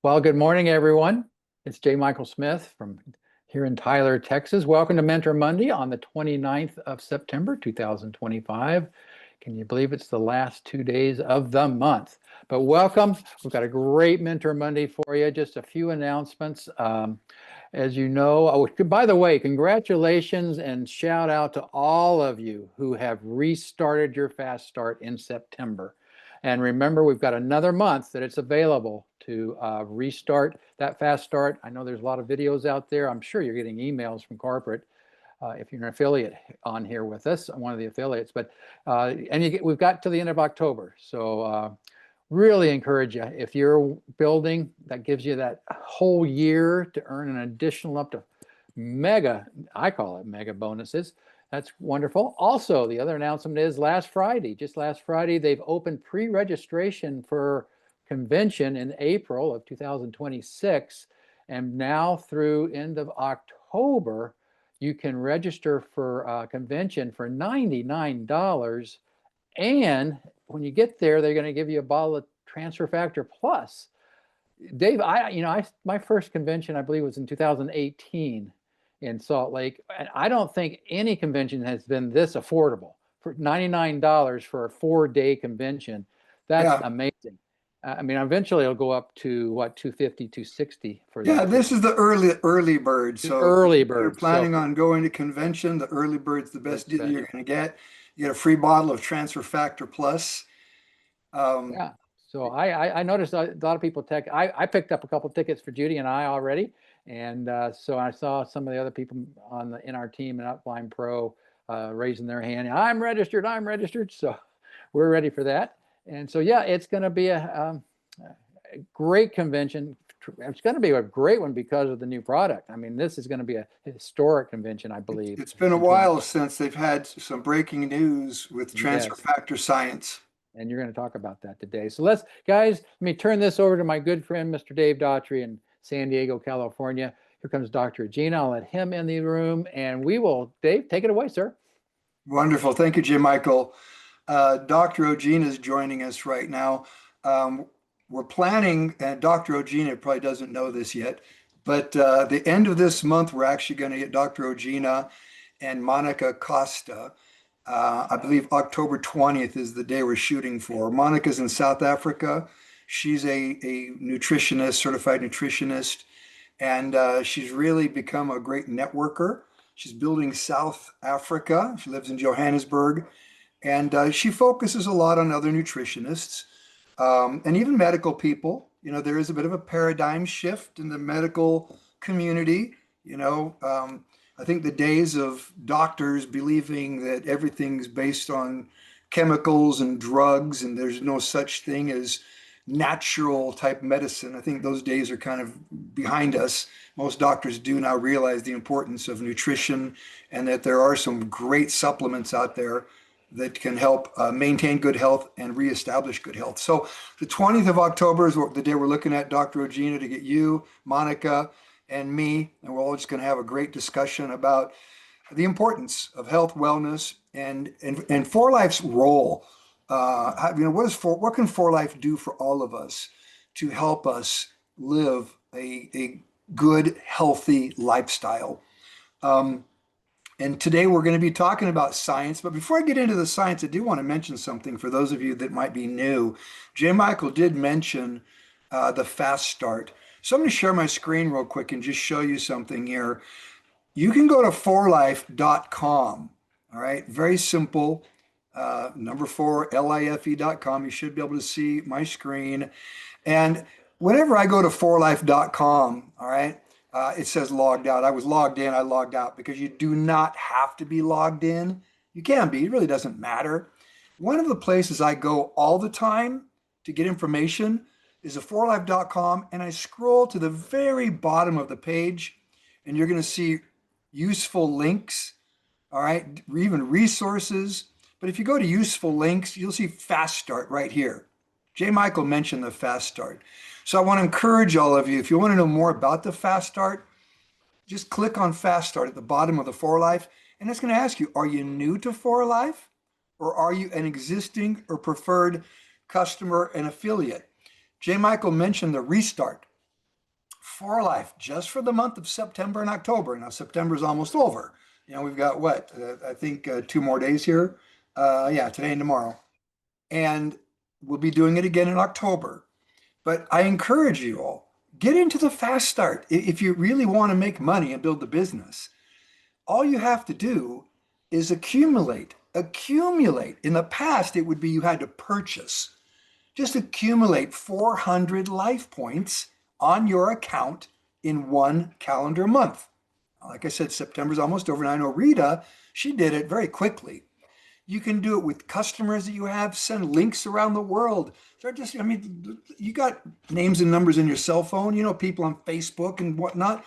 Well, good morning, everyone. It's J. Michael Smith from here in Tyler, Texas. Welcome to Mentor Monday on the 29th of September, 2025. Can you believe it's the last 2 days of the month? But welcome. We've got a great Mentor Monday for you. Just a few announcements. As you know, by the way, congratulations and shout out to all of you who have restarted your fast start in September. And remember, we've got another month that it's available to restart that fast start. I know there's a lot of videos out there. I'm sure you're getting emails from corporate if you're an affiliate on here with us, one of the affiliates. But we've got to the end of October. So really encourage you. If you're building, that gives you that whole year to earn an additional up to mega, I call it mega bonuses. That's wonderful. Also, the other announcement is just last Friday, they've opened pre-registration for convention in April of 2026. And now through end of October, you can register for a convention for $99. And when you get there, they're going to give you a bottle of Transfer Factor Plus. Dave, my first convention, I believe, was in 2018 in Salt Lake. And I don't think any convention has been this affordable for $99 for a 4-day convention. That's amazing. I mean, eventually it'll go up to what, 250, 260 for Yeah, that. this is the early bird. The So early if you're bird. planning So on going to convention, the early bird's the best that's deal best. you're going to get. You get a free bottle of Transfer Factor Plus. Um, Yeah. So I noticed a lot of people I picked up a couple tickets for Judy and I already. And so I saw some of the other people in our team in Upline Pro raising their hand. I'm registered. I'm registered. So we're ready for that. And so, yeah, it's going to be a great convention. It's going to be a great one because of the new product. I mean, this is going to be a historic convention, I believe. it's been a while since they've had some breaking news with Transfer Yes. Factor Science. And you're going to talk about that today. So guys, let me turn this over to my good friend, Mr. Dave Daughtrey in San Diego, California. Here comes Dr. Regina. I'll let him in the room and Dave, take it away, sir. Wonderful. Thank you, Jim Michael. Dr. Ogina is joining us right now. Um, we're planning, and Dr. Ogina probably doesn't know this yet, but the end of this month, we're actually going to get Dr. Ogina and Monica Costa. I believe October 20th is the day we're shooting for. Monica's in South Africa. She's a nutritionist, certified nutritionist, and she's really become a great networker. She's building South Africa. She lives in Johannesburg, and she focuses a lot on other nutritionists and even medical people. You know, there is a bit of a paradigm shift in the medical community. I think the days of doctors believing that everything's based on chemicals and drugs and there's no such thing as natural type medicine, I think those days are kind of behind us. Most doctors do now realize the importance of nutrition and that there are some great supplements out there that can help maintain good health and reestablish good health. So the 20th of October is the day we're looking at, Dr. Ogina, to get you, Monica, and me, and we're all just going to have a great discussion about the importance of health, wellness, and For Life's role. What can For Life do for all of us to help us live a good, healthy lifestyle? And today we're going to be talking about science. But before I get into the science, I do want to mention something for those of you that might be new. J. Michael did mention the fast start. So I'm going to share my screen real quick and just show you something here. You can go to forlife.com. All right, very simple. Number 4, life.com. You should be able to see my screen. And whenever I go to forlife.com, all right, it says logged out. I was logged in, I logged out, because you do not have to be logged in. You can be, it really doesn't matter. One of the places I go all the time to get information is a forlife.com, and I scroll to the very bottom of the page, and you're going to see useful links, all right, even resources. But if you go to useful links, you'll see fast start right here. J. Michael mentioned the fast start. So I want to encourage all of you, if you want to know more about the fast start, just click on fast start at the bottom of the For Life, and it's going to ask you, are you new to For Life, or are you an existing or preferred customer and affiliate? J. Michael mentioned the restart. For life, just for the month of September and October. Now, September is almost over. We've got what? I think 2 more days here. Yeah, today and tomorrow. And we'll be doing it again in October. But I encourage you all, get into the fast start. If you really want to make money and build the business, all you have to do is accumulate. Accumulate. In the past, it would be you had to purchase. Just accumulate 400 life points on your account in one calendar month. Like I said, September's almost over. And I know Rita, she did it very quickly. You can do it with customers that you have, send links around the world. Start just, I mean, you got names and numbers in your cell phone, people on Facebook and whatnot.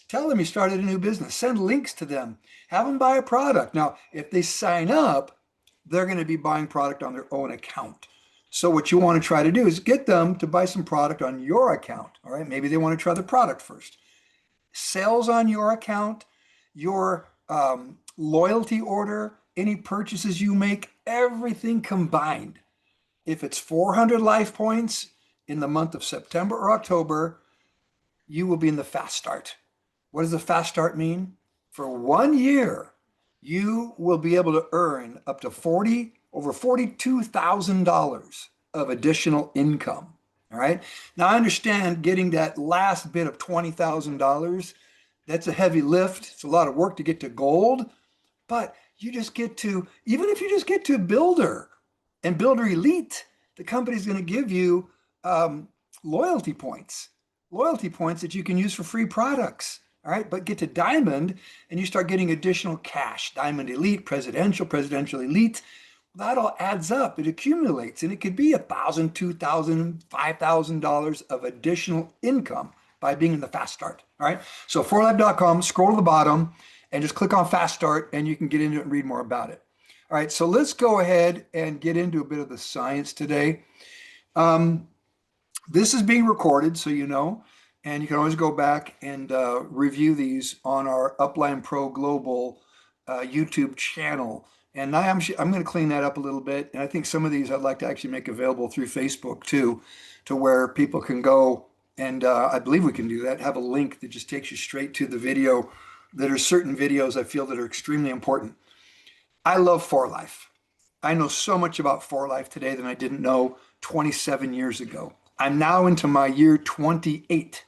Tell them you started a new business. Send links to them. Have them buy a product. Now, if they sign up, they're going to be buying product on their own account. So what you want to try to do is get them to buy some product on your account. All right. Maybe they want to try the product first. Sales on your account, your loyalty order, any purchases you make, everything combined. If it's 400 life points in the month of September or October, you will be in the fast start. What does the fast start mean? For 1 year, you will be able to earn up to over $42,000 of additional income. All right. Now I understand getting that last bit of $20,000, that's a heavy lift. It's a lot of work to get to gold, but you just get to, even if you just get to builder and builder elite, the company's going to give you loyalty points that you can use for free products. All right. But get to diamond and you start getting additional cash, diamond elite, presidential elite. That all adds up. It accumulates, and it could be $1,000, $2,000, $5,000 of additional income by being in the fast start. All right. So forlife.com, scroll to the bottom and just click on fast start and you can get into it and read more about it. All right. So let's go ahead and get into a bit of the science today. This is being recorded, so you know, and you can always go back and review these on our Upline Pro Global YouTube channel. And I'm going to clean that up a little bit. And I think some of these I'd like to actually make available through Facebook too, to where people can go. And I believe we can do that. Have a link that just takes you straight to the video. There are certain videos I feel that are extremely important. I love For Life. I know so much about For Life today than I didn't know 27 years ago. I'm now into my year 28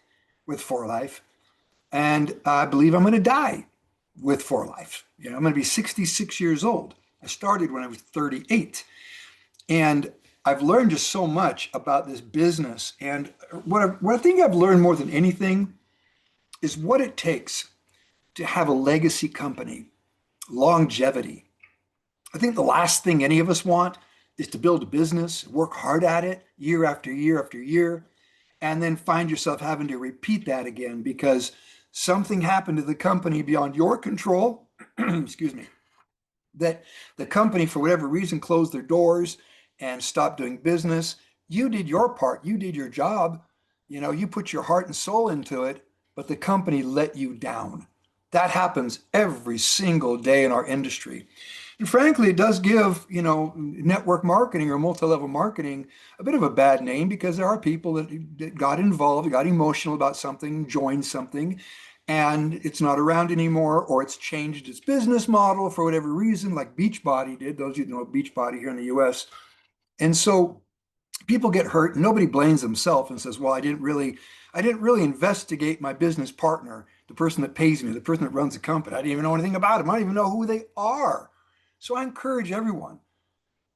with For Life. And I believe I'm going to die with For Life. I'm going to be 66 years old. I started when I was 38. And I've learned just so much about this business. And what I think I've learned more than anything is what it takes to have a legacy company, longevity. I think the last thing any of us want is to build a business, work hard at it year after year after year, and then find yourself having to repeat that again because something happened to the company beyond your control, excuse me, that the company, for whatever reason, closed their doors and stopped doing business. You did your part. You did your job. You put your heart and soul into it, but the company let you down. That happens every single day in our industry. And frankly, it does give, network marketing or multi-level marketing a bit of a bad name because there are people that got involved, got emotional about something, joined something, and it's not around anymore, or it's changed its business model for whatever reason, like Beachbody did. Those of you know Beachbody here in the US. And so people get hurt. And nobody blames themselves and says, well, I didn't really investigate my business partner, the person that pays me, the person that runs the company. I didn't even know anything about them. I don't even know who they are. So I encourage everyone,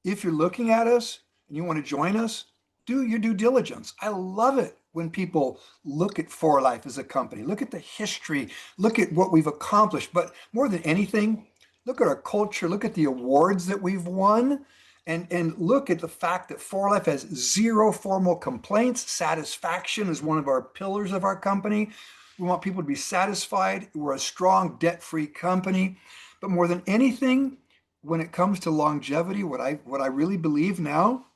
if you're looking at us and you want to join us, do your due diligence. I love it when people look at For Life as a company, look at the history, look at what we've accomplished. But more than anything, look at our culture, look at the awards that we've won, and look at the fact that For Life has zero formal complaints. Satisfaction is one of our pillars of our company. We want people to be satisfied. We're a strong, debt-free company. But more than anything, when it comes to longevity, what I really believe now,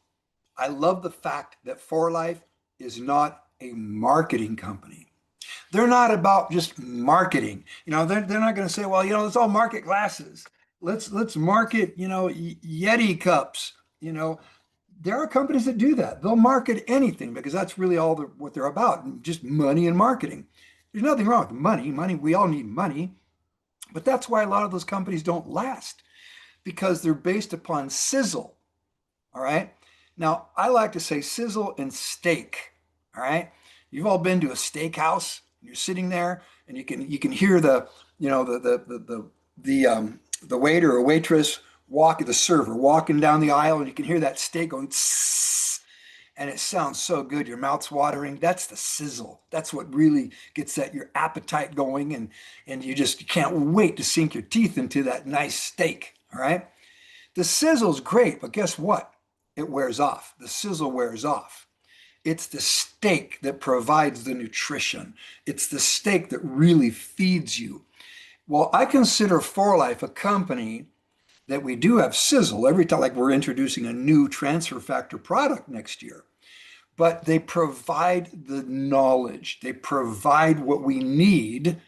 I love the fact that For Life is not a marketing company. They're not about just marketing. They're not going to say, well, let's all market glasses. Let's market, Yeti cups. There are companies that do that. They'll market anything because that's really all what they're about, just money and marketing. There's nothing wrong with money. Money, we all need money. But that's why a lot of those companies don't last because they're based upon sizzle. All right. Now, I like to say sizzle and steak. All right. You've all been to a steakhouse. You're sitting there, and you can hear the you know the waiter or waitress the server walking down the aisle, and you can hear that steak going tss, and it sounds so good. Your mouth's watering. That's the sizzle. That's what really gets your appetite going, and you can't wait to sink your teeth into that nice steak. All right. The sizzle's great, but guess what? It wears off. The sizzle wears off. It's the steak that provides the nutrition. It's the steak that really feeds you. Well, I consider 4Life a company that we do have sizzle every time, like we're introducing a new transfer factor product next year. But they provide the knowledge. They provide what we need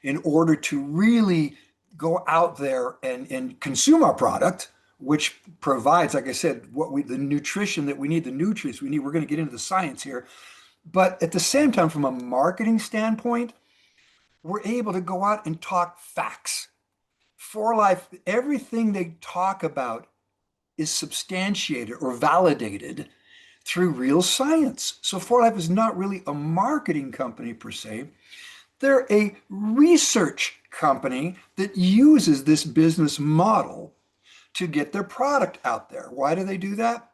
in order to really go out there and consume our product, which provides, like I said, the nutrition that we need, the nutrients we need. We're going to get into the science here. But at the same time, from a marketing standpoint, we're able to go out and talk facts. 4Life, everything they talk about is substantiated or validated through real science. So 4Life is not really a marketing company per se. They're a research company that uses this business model to get their product out there. Why do they do that?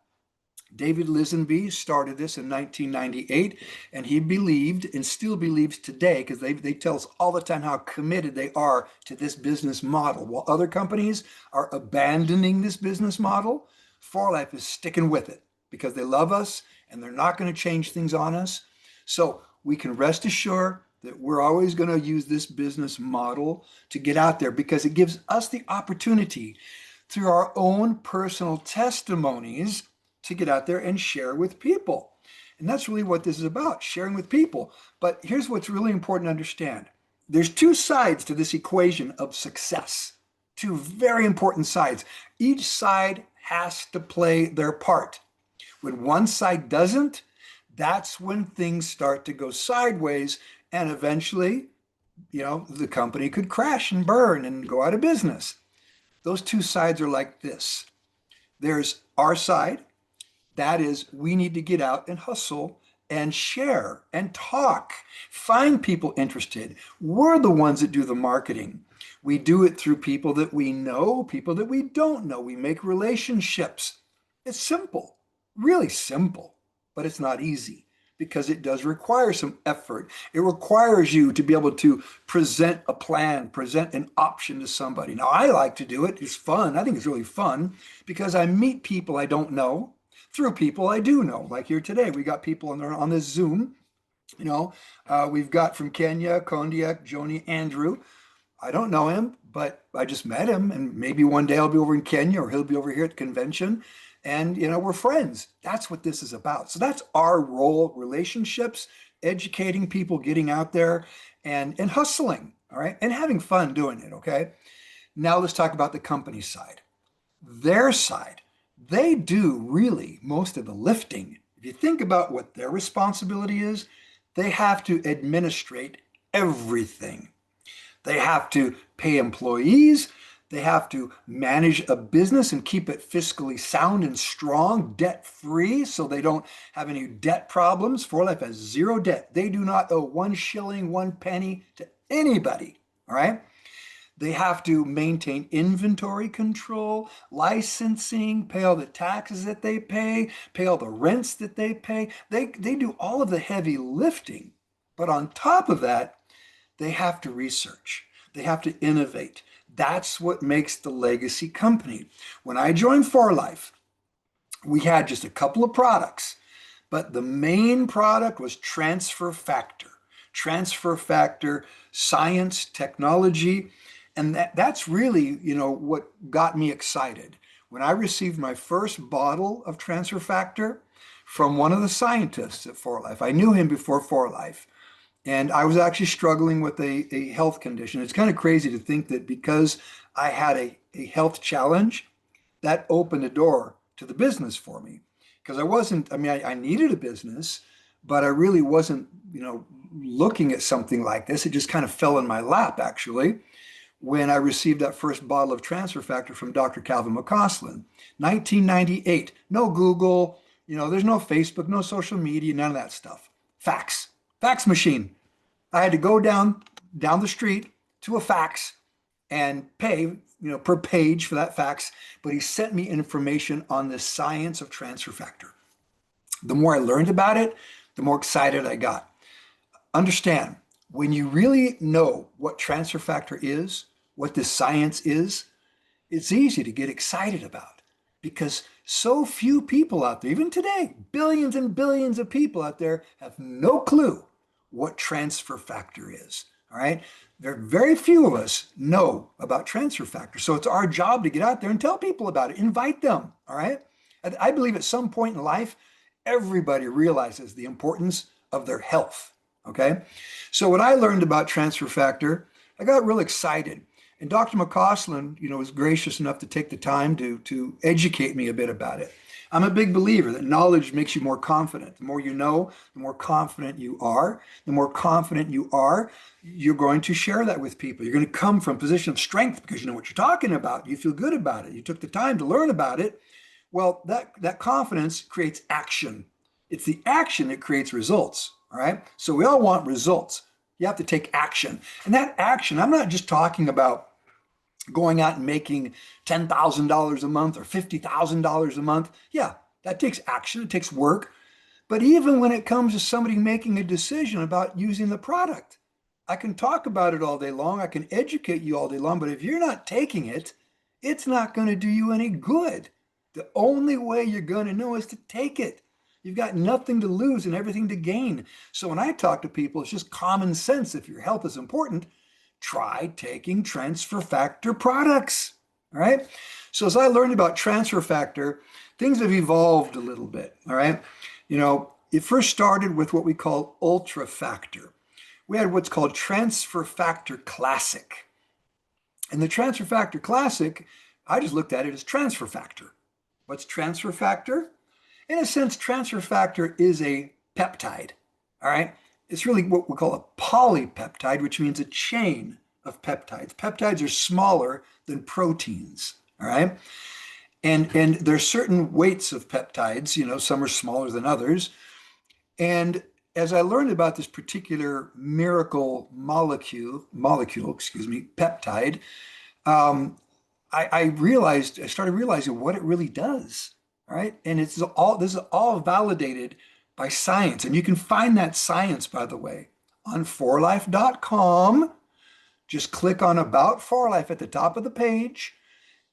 David Lisenby started this in 1998, and he believed and still believes today, because they tell us all the time how committed they are to this business model. While other companies are abandoning this business model, 4Life is sticking with it because they love us and they're not going to change things on us. So we can rest assured that we're always going to use this business model to get out there because it gives us the opportunity through our own personal testimonies to get out there and share with people. And that's really what this is about, sharing with people. But here's what's really important to understand. There's two sides to this equation of success, two very important sides. Each side has to play their part. When one side doesn't, that's when things start to go sideways, and eventually, the company could crash and burn and go out of business. Those two sides are like this. There's our side. That is, we need to get out and hustle and share and talk, find people interested. We're the ones that do the marketing. We do it through people that we know, people that we don't know. We make relationships. It's simple, really simple, but it's not easy because it does require some effort. It requires you to be able to present a plan, present an option to somebody. Now, I like to do it. It's fun. I think it's really fun because I meet people I don't know through people I do know. Like here today, we got people on this Zoom. We've got from Kenya, Kondiak, Joni, Andrew. I don't know him, but I just met him, and maybe one day I'll be over in Kenya or he'll be over here at the convention, and we're friends. That's what this is about. So that's our role: relationships, educating people, getting out there, and hustling. All right, and having fun doing it. Okay. Now let's talk about the company side. Their side. They do really most of the lifting. If you think about what their responsibility is, they have to administrate everything. They have to pay employees. They have to manage a business and keep it fiscally sound and strong, debt-free, so they don't have any debt problems. 4Life has zero debt. They do not owe 1 shilling, 1 penny to anybody. All right? They have to maintain inventory control, licensing, pay all the taxes that they pay all the rents that they pay. They do all of the heavy lifting. But on top of that, they have to research. They have to innovate. That's what makes the legacy company. When I joined 4Life, we had just a couple of products, but the main product was transfer factor. Transfer factor, science, technology. And that's really, what got me excited. When I received my first bottle of transfer factor from one of the scientists at 4Life, I knew him before 4Life, and I was actually struggling with a health condition. It's kind of crazy to think that because I had a health challenge, that opened a door to the business for me. because I wasn't, I mean, I needed a business, but I really wasn't, looking at something like this. It just kind of fell in my lap, actually, when I received that first bottle of transfer factor from Dr. Calvin McCausland, 1998. No Google, there's no Facebook, no social media, none of that stuff. Fax machine. I had to go down the street to a fax and pay, per page for that fax. But he sent me information on the science of transfer factor. The more I learned about it, the more excited I got. Understand, when you really know what transfer factor is, what this science is, it's easy to get excited about because so few people out there, even today, billions and billions of people out there have no clue what transfer factor is. All right. There are very few of us know about transfer factor. So it's our job to get out there and tell people about it, invite them. All right. I believe at some point in life, everybody realizes the importance of their health. Okay. So when I learned about transfer factor, I got real excited. And Dr. McCausland, was gracious enough to take the time to educate me a bit about it. I'm a big believer that knowledge makes you more confident. The more you know, the more confident you are. The more confident you are, you're going to share that with people. You're going to come from a position of strength because you know what you're talking about. You feel good about it. You took the time to learn about it. Well, that confidence creates action. It's the action that creates results. All right. So we all want results. You have to take action. And that action, I'm not just talking about going out and making $10,000 a month or $50,000 a month. Yeah, that takes action. It takes work. But even when it comes to somebody making a decision about using the product, I can talk about it all day long. I can educate you all day long. But if you're not taking it, it's not going to do you any good. The only way you're going to know is to take it. You've got nothing to lose and everything to gain. So when I talk to people, it's just common sense. If your health is important, try taking transfer factor products. All right. So as I learned about transfer factor, things have evolved a little bit. All right. It first started with what we call ultra factor. We had what's called transfer factor classic. And the transfer factor classic, I just looked at it as transfer factor. What's transfer factor? In a sense, transfer factor is a peptide. All right. It's really what we call a polypeptide, which means a chain of peptides. Peptides are smaller than proteins. All right. And there's certain weights of peptides, some are smaller than others. And as I learned about this particular miracle molecule, peptide, I started realizing what it really does. All right. And this is all validated by science. And you can find that science, by the way, on forlife.com. Just click on About For Life at the top of the page,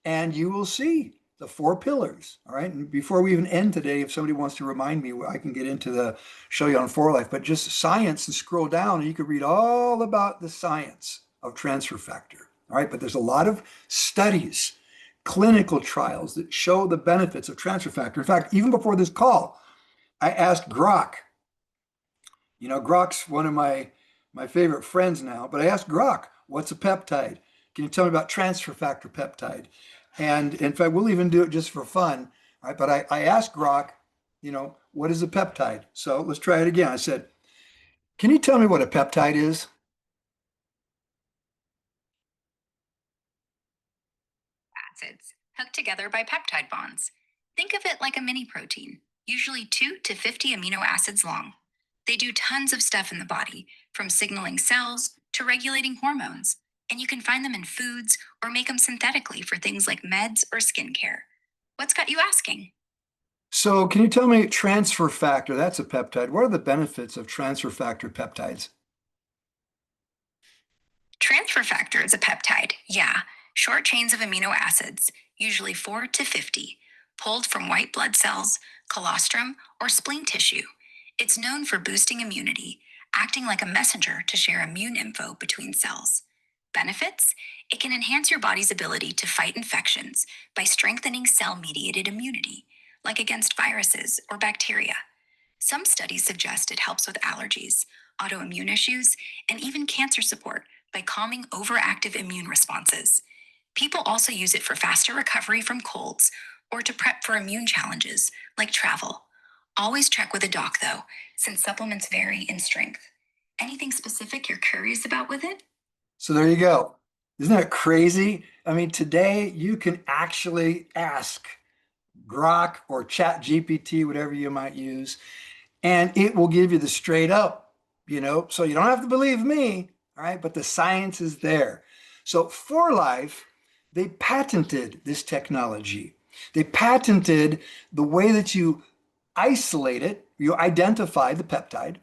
and you will see the 4 pillars. All right. And before we even end today, if somebody wants to remind me, I can get into show you on For Life, but just science and scroll down and you can read all about the science of transfer factor. All right. But there's a lot of studies, clinical trials that show the benefits of transfer factor. In fact, even before this call, I asked Grok. Grok's one of my favorite friends now, but I asked Grok, what's a peptide? Can you tell me about transfer factor peptide? And in fact, we'll even do it just for fun. All right. But I asked Grok, what is a peptide? So let's try it again. I said, can you tell me what a peptide is? Acids hooked together by peptide bonds. Think of it like a mini protein, usually 2 to 50 amino acids long. They do tons of stuff in the body, from signaling cells to regulating hormones, and you can find them in foods or make them synthetically for things like meds or skincare. What's got you asking? So can you tell me transfer factor? That's a peptide. What are the benefits of transfer factor peptides? Transfer factor is a peptide, yeah, short chains of amino acids, usually 4 to 50, pulled from white blood cells, colostrum, or spleen tissue. It's known for boosting immunity, acting like a messenger to share immune info between cells. Benefits? It can enhance your body's ability to fight infections by strengthening cell-mediated immunity, like against viruses or bacteria. Some studies suggest it helps with allergies, autoimmune issues, and even cancer support by calming overactive immune responses. People also use it for faster recovery from colds or to prep for immune challenges like travel. Always check with a doc though, since supplements vary in strength. Anything specific you're curious about with it? So there you go. Isn't that crazy? I mean, today you can actually ask Grok or Chat GPT, whatever you might use, and it will give you the straight up, so you don't have to believe me, all right? But the science is there. So For Life, they patented this technology. They patented the way that you isolate it, you identify the peptide,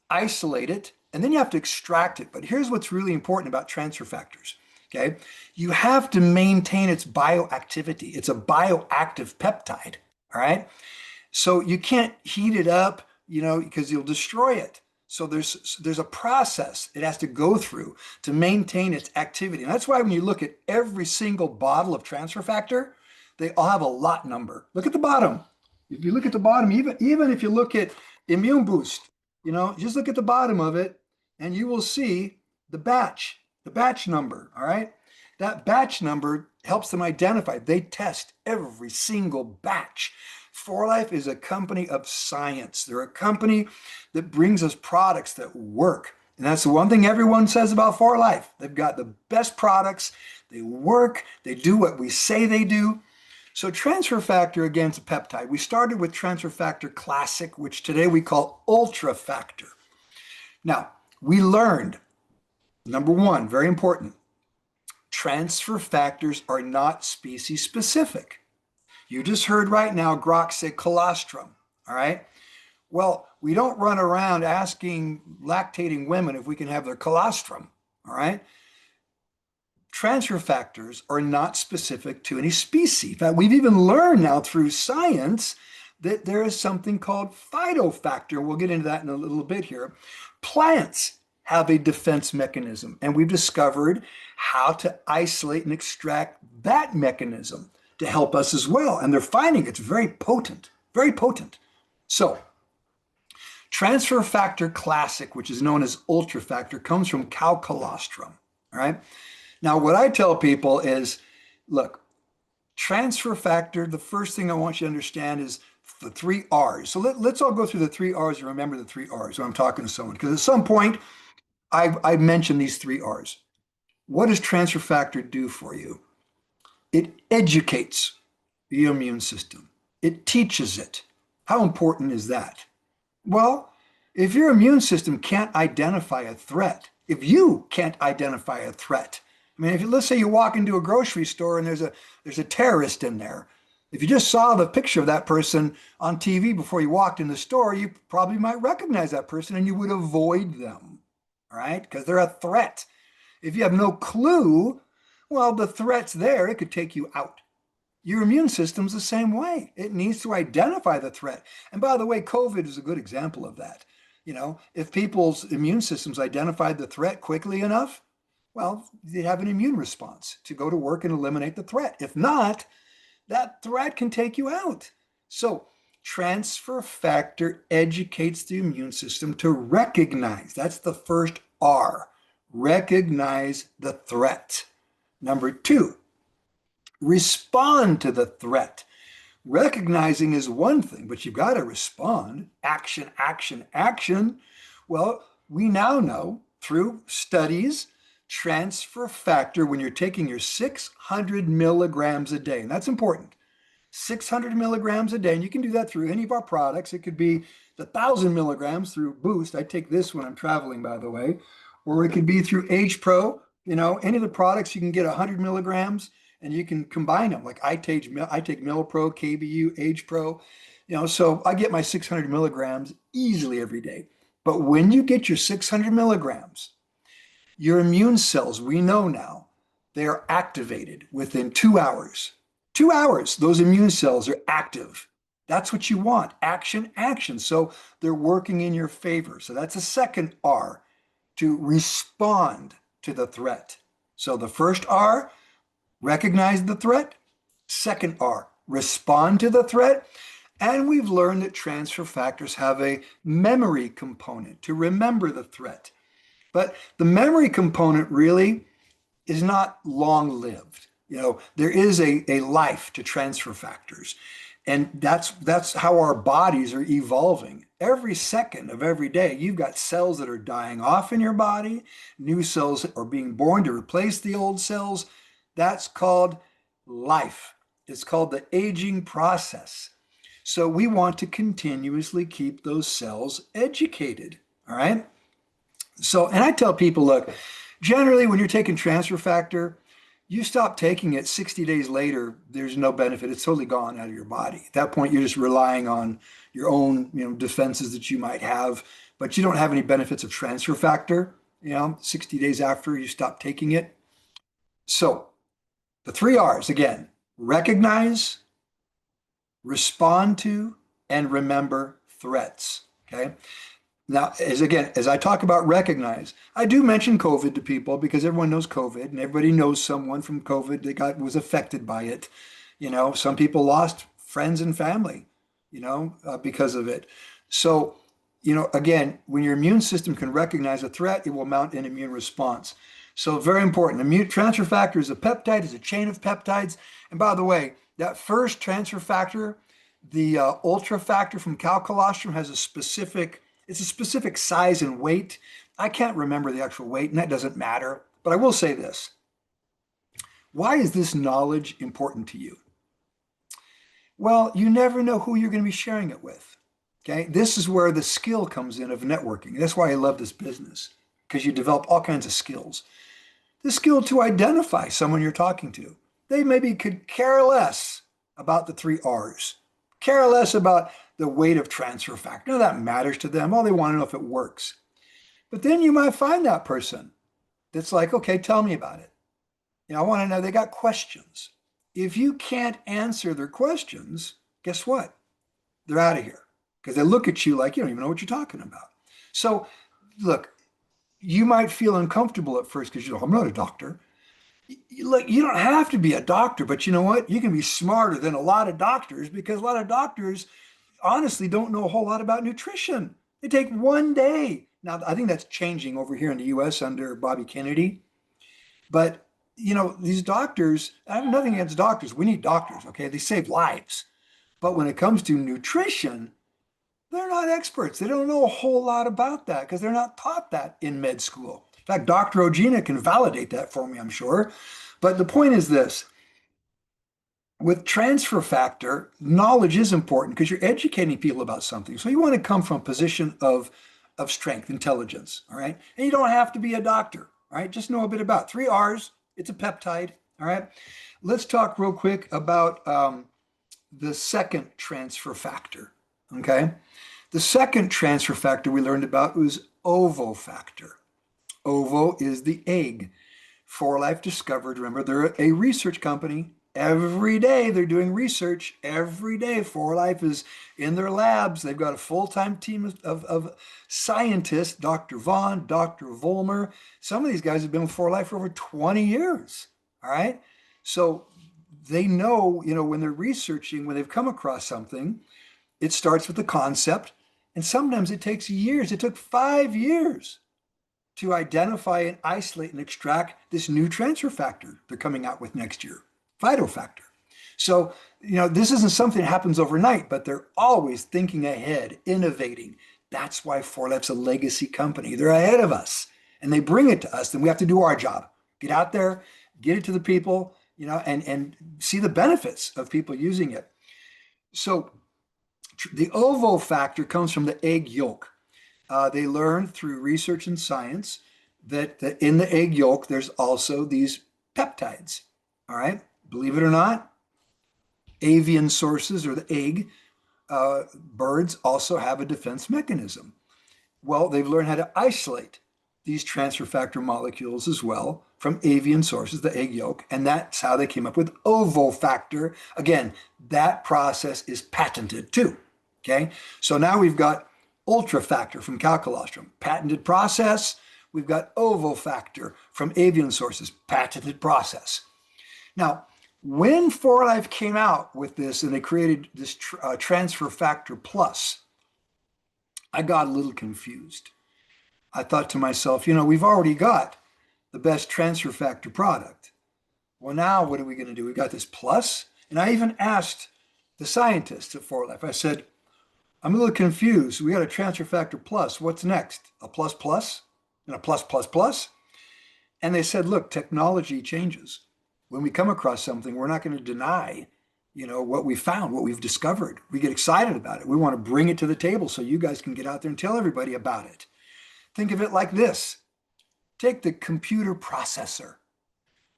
isolate it, and then you have to extract it. But here's what's really important about transfer factors. Okay, you have to maintain its bioactivity. It's a bioactive peptide. All right, so you can't heat it up, because you'll destroy it. So there's a process it has to go through to maintain its activity. And that's why when you look at every single bottle of transfer factor, they all have a lot number. Look at the bottom. If you look at the bottom, even if you look at immune boost, just look at the bottom of it and you will see the batch number. All right. That batch number helps them identify. They test every single batch. For Life is a company of science. They're a company that brings us products that work. And that's the one thing everyone says about For Life. They've got the best products. They work. They do what we say they do. So transfer factor against a peptide. We started with transfer factor classic, which today we call ultra factor. Now, we learned, number one, very important, transfer factors are not species specific. You just heard right now Grok say colostrum, all right? Well, we don't run around asking lactating women if we can have their colostrum, all right? Transfer factors are not specific to any species. In fact, we've even learned now through science that there is something called phytofactor. We'll get into that in a little bit here. Plants have a defense mechanism, and we've discovered how to isolate and extract that mechanism to help us as well. And they're finding it's very potent, very potent. So transfer factor classic, which is known as ultra factor, comes from cow colostrum, all right? Now, what I tell people is, look, transfer factor, the first thing I want you to understand is the 3 R's. So let's all go through the 3 R's and remember the 3 R's when I'm talking to someone, because at some point I mentioned these 3 R's. What does transfer factor do for you? It educates the immune system. It teaches it. How important is that? Well, if your immune system can't identify a threat, if you can't identify a threat, I mean, let's say you walk into a grocery store and there's a terrorist in there. If you just saw the picture of that person on TV before you walked in the store, you probably might recognize that person and you would avoid them, all right? Because they're a threat. If you have no clue, well, the threat's there. It could take you out. Your immune system's the same way. It needs to identify the threat. And by the way, COVID is a good example of that. If people's immune systems identified the threat quickly enough, well, they have an immune response to go to work and eliminate the threat. If not, that threat can take you out. So transfer factor educates the immune system to recognize. That's the first R. Recognize the threat. Number 2, respond to the threat. Recognizing is one thing, but you've got to respond. Action, action, action. Well, we now know through studies, transfer factor, when you're taking your 600 milligrams a day, and that's important, 600 milligrams a day, and you can do that through any of our products. It could be the 1,000 milligrams through Boost. I take this when I'm traveling, by the way, or it could be through Age Pro. Any of the products you can get 100 milligrams, and you can combine them. Like I take MilliPro, KBU, Age Pro, so I get my 600 milligrams easily every day. But when you get your 600 milligrams, your immune cells, we know now, they are activated within 2 hours. 2 hours, those immune cells are active. That's what you want, action, action. So they're working in your favor. So that's a second R, to respond to the threat. So the first R, recognize the threat. Second R, respond to the threat. And we've learned that transfer factors have a memory component to remember the threat. But the memory component really is not long-lived. There is a life to transfer factors. And that's how our bodies are evolving. Every second of every day, you've got cells that are dying off in your body. New cells are being born to replace the old cells. That's called life. It's called the aging process. So we want to continuously keep those cells educated. All right. So, and I tell people, look, generally when you're taking transfer factor, you stop taking it 60 days later, there's no benefit. It's totally gone out of your body. At that point, you're just relying on your own, defenses that you might have, but you don't have any benefits of transfer factor, 60 days after you stop taking it. So the 3 R's again: recognize, respond to, and remember threats. Okay. Now, as I talk about recognize, I do mention COVID to people because everyone knows COVID and everybody knows someone from COVID that was affected by it. Some people lost friends and family, because of it. So, again, when your immune system can recognize a threat, it will mount an immune response. So very important. Immune transfer factor is a peptide, is a chain of peptides. And by the way, that first transfer factor, the ultra factor from cow colostrum, has a specific size and weight. I can't remember the actual weight, and that doesn't matter. But I will say this. Why is this knowledge important to you? Well, you never know who you're going to be sharing it with. Okay, this is where the skill comes in of networking. That's why I love this business, because you develop all kinds of skills. The skill to identify someone you're talking to. They maybe could care less about the 3 R's, care less about the weight of transfer factor. None of that matters to them. All they want to know if it works. But then you might find that person that's like, okay, tell me about it. I want to know, they got questions. If you can't answer their questions, guess what? They're out of here because they look at you like you don't even know what you're talking about. So look, you might feel uncomfortable at first because I'm not a doctor. Look, you don't have to be a doctor, but you know what? You can be smarter than a lot of doctors because a lot of doctors honestly don't know a whole lot about nutrition. They take one day. Now, I think that's changing over here in the US under Bobby Kennedy. But, these doctors, I have nothing against doctors. We need doctors, okay? They save lives. But when it comes to nutrition, they're not experts. They don't know a whole lot about that because they're not taught that in med school. In fact, Dr. Ogina can validate that for me, I'm sure. But the point is this. With transfer factor, knowledge is important because you're educating people about something. So you want to come from a position of strength, intelligence, all right? And you don't have to be a doctor, all right? Just know a bit about 3 R's. It's a peptide, all right? Let's talk real quick about the second transfer factor, okay? The second transfer factor we learned about was ovofactor. Ovo is the egg. 4Life discovered, remember, they're a research company. Every day they're doing research. Every day 4Life is in their labs. They've got a full-time team of scientists, Dr. Vaughn, Dr. Vollmer. Some of these guys have been with 4Life for over 20 years. All right. So they know, when they're researching, when they've come across something, it starts with the concept. And sometimes it takes years. It took 5 years to identify and isolate and extract this new transfer factor they're coming out with next year. Phytofactor. So, this isn't something that happens overnight, but they're always thinking ahead, innovating. That's why 4Life's a legacy company. They're ahead of us and they bring it to us. Then we have to do our job. Get out there, get it to the people, and see the benefits of people using it. So the ovofactor comes from the egg yolk. They learned through research and science that in the egg yolk, there's also these peptides. All right. Believe it or not, avian sources or the egg birds also have a defense mechanism. Well, they've learned how to isolate these transfer factor molecules as well from avian sources, the egg yolk, and that's how they came up with ovofactor. Again, that process is patented too. Okay, so now we've got ultrafactor from cow colostrum, patented process. We've got ovofactor from avian sources, patented process. Now, when 4Life came out with this and they created this transfer factor plus, I got a little confused. I thought to myself, we've already got the best transfer factor product. Well, now what are we going to do? We've got this plus. And I even asked the scientists at 4Life, I said, I'm a little confused. We got a transfer factor plus. What's next? A plus plus and a plus plus plus? And they said, look, technology changes. When we come across something, we're not going to deny, what we found, what we've discovered. We get excited about it. We want to bring it to the table so you guys can get out there and tell everybody about it. Think of it like this. Take the computer processor.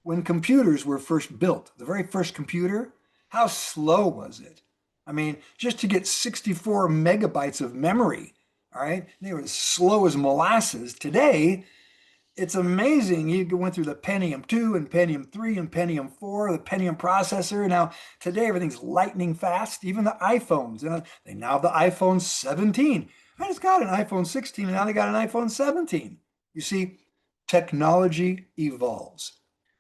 When computers were first built, the very first computer, how slow was it? I mean, just to get 64 megabytes of memory, all right? They were as slow as molasses. Today, it's amazing. You went through the Pentium 2 and Pentium 3 and Pentium 4, the Pentium processor. Now, today, everything's lightning fast. Even the iPhones. They now have the iPhone 17. I just got an iPhone 16, and now they got an iPhone 17. You see, technology evolves.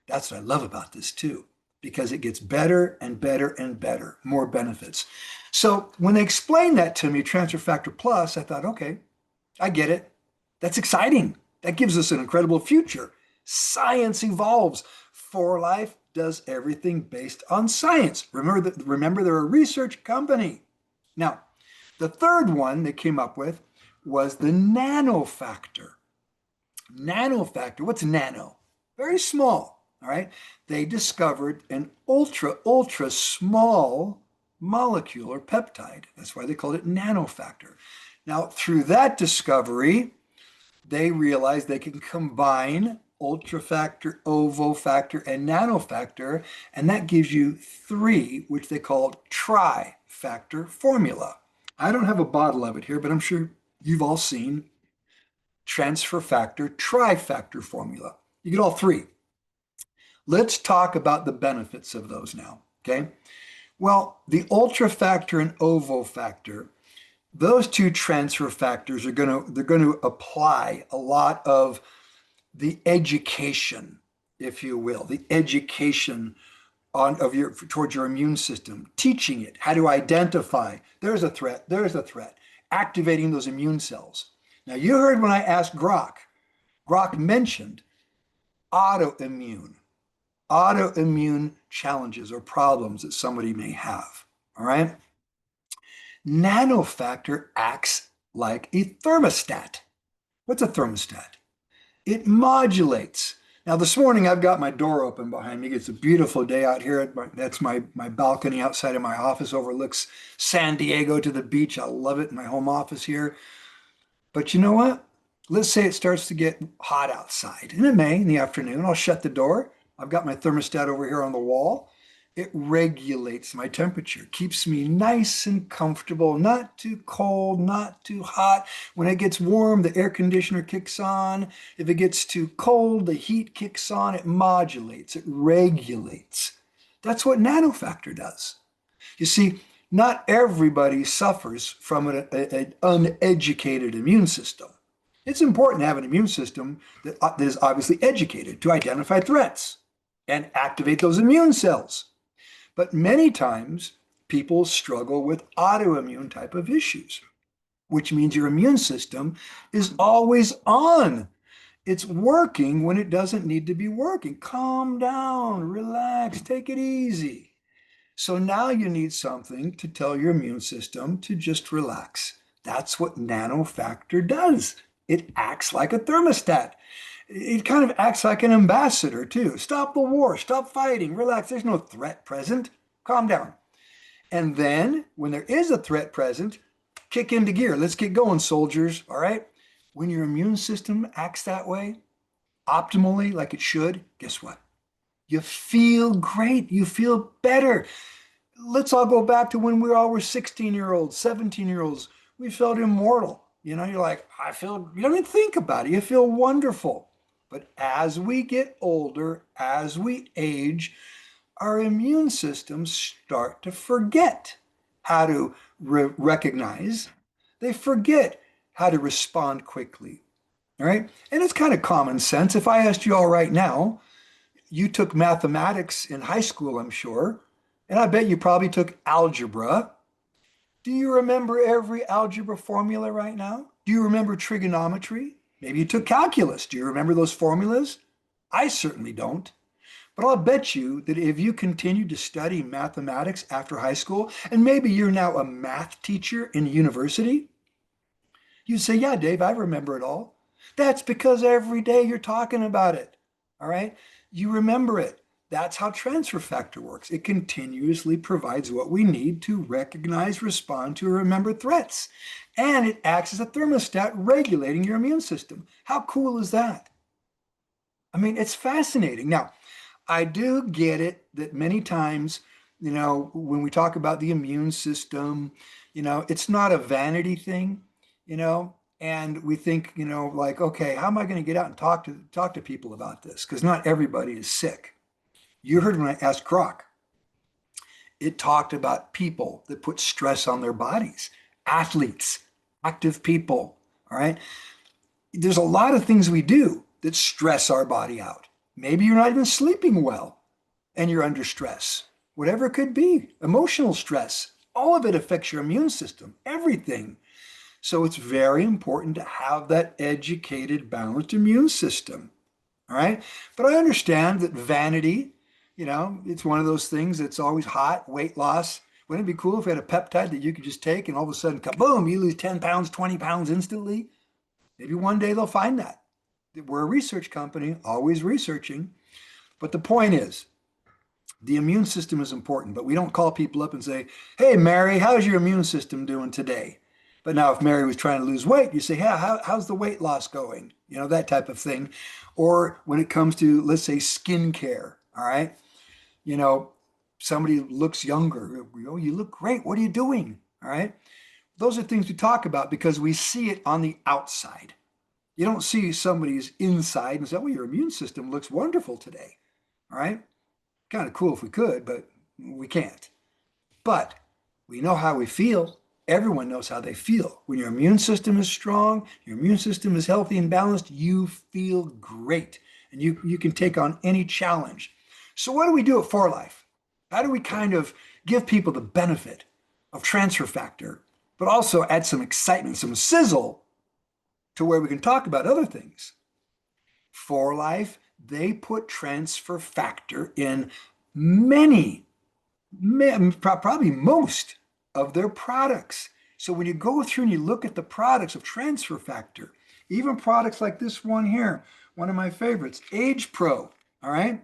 That's what I love about this, too, because it gets better and better and better, more benefits. So when they explained that to me, transfer factor plus, I thought, okay, I get it. That's exciting. That gives us an incredible future. Science evolves. 4Life does everything based on science. Remember, they're a research company. Now, the third one they came up with was the nano factor. Nano factor, what's nano? Very small. All right. They discovered an ultra small molecule or peptide. That's why they called it nanofactor. Now, through that discovery, they realized they can combine ultrafactor, ovofactor, and nanofactor, and that gives you 3, which they called trifactor formula. I don't have a bottle of it here, but I'm sure you've all seen transfer factor, trifactor formula. You get all 3. Let's talk about the benefits of those now, okay? Well, the ultrafactor and ovofactor, those 2 transfer factors they're going to apply a lot of the education, if you will, the education towards your immune system, teaching it how to identify there's a threat, activating those immune cells. Now, you heard when I asked Grok mentioned autoimmune challenges or problems that somebody may have, all right? Nanofactor acts like a thermostat. What's a thermostat? It modulates. Now, this morning, I've got my door open behind me. It's a beautiful day out here. That's my balcony outside of my office, overlooks San Diego to the beach. I love it in my home office here. But you know what? Let's say it starts to get hot outside, and it may in the afternoon. I'll shut the door. I've got my thermostat over here on the wall. It regulates my temperature, keeps me nice and comfortable, not too cold, not too hot. When it gets warm, the air conditioner kicks on. If it gets too cold, the heat kicks on. It modulates, it regulates. That's what nanofactor does. You see, not everybody suffers from an uneducated immune system. It's important to have an immune system that is obviously educated to identify threats and activate those immune cells. But many times people struggle with autoimmune type of issues, which means your immune system is always on. It's working when it doesn't need to be working. Calm down, relax, take it easy. So now you need something to tell your immune system to just relax. That's what nanofactor does. It acts like a thermostat. It kind of acts like an ambassador too. Stop the war, stop fighting, relax. There's no threat present. Calm down. And then when there is a threat present, kick into gear. Let's get going, soldiers. All right. When your immune system acts that way, optimally, like it should, guess what? You feel great. You feel better. Let's all go back to when we all were 16-year-olds, 17-year-olds. We felt immortal. You're like, you don't even think about it. You feel wonderful. But as we get older, as we age, our immune systems start to forget how to recognize. They forget how to respond quickly. All right. And it's kind of common sense. If I asked you all right now, you took mathematics in high school, I'm sure, and I bet you probably took algebra. Do you remember every algebra formula right now? Do you remember trigonometry? Maybe you took calculus. Do you remember those formulas? I certainly don't. But I'll bet you that if you continue to study mathematics after high school, and maybe you're now a math teacher in university, you say, yeah, Dave, I remember it all. That's because every day you're talking about it. All right. You remember it. That's how transfer factor works. It continuously provides what we need to recognize, respond to, or remember threats. And it acts as a thermostat regulating your immune system. How cool is that? I mean, it's fascinating. Now, I do get it that many times, when we talk about the immune system, it's not a vanity thing, and we think, like, okay, how am I going to get out and talk to people about this? Because not everybody is sick. You heard when I asked Croc, it talked about people that put stress on their bodies, athletes, active people. All right. There's a lot of things we do that stress our body out. Maybe you're not even sleeping well and you're under stress, whatever it could be, emotional stress. All of it affects your immune system, everything. So it's very important to have that educated, balanced immune system. All right. But I understand that vanity, it's one of those things that's always hot, weight loss. Wouldn't it be cool if we had a peptide that you could just take and all of a sudden, kaboom, you lose 10 pounds, 20 pounds instantly? Maybe one day they'll find that. We're a research company, always researching. But the point is, the immune system is important, but we don't call people up and say, hey, Mary, how's your immune system doing today? But now if Mary was trying to lose weight, you say, hey, how's the weight loss going? That type of thing. Or when it comes to, let's say, skincare, all right? Somebody looks younger. You look great. What are you doing? All right. Those are things we talk about because we see it on the outside. You don't see somebody's inside and say, well, your immune system looks wonderful today. All right. Kind of cool if we could, but we can't. But we know how we feel. Everyone knows how they feel. When your immune system is strong, your immune system is healthy and balanced, you feel great. And you can take on any challenge. So what do we do at For Life? How do we kind of give people the benefit of transfer factor, but also add some excitement, some sizzle to where we can talk about other things? For Life, they put transfer factor in probably most of their products. So when you go through and you look at the products of transfer factor, even products like this one here, one of my favorites, Age Pro, all right?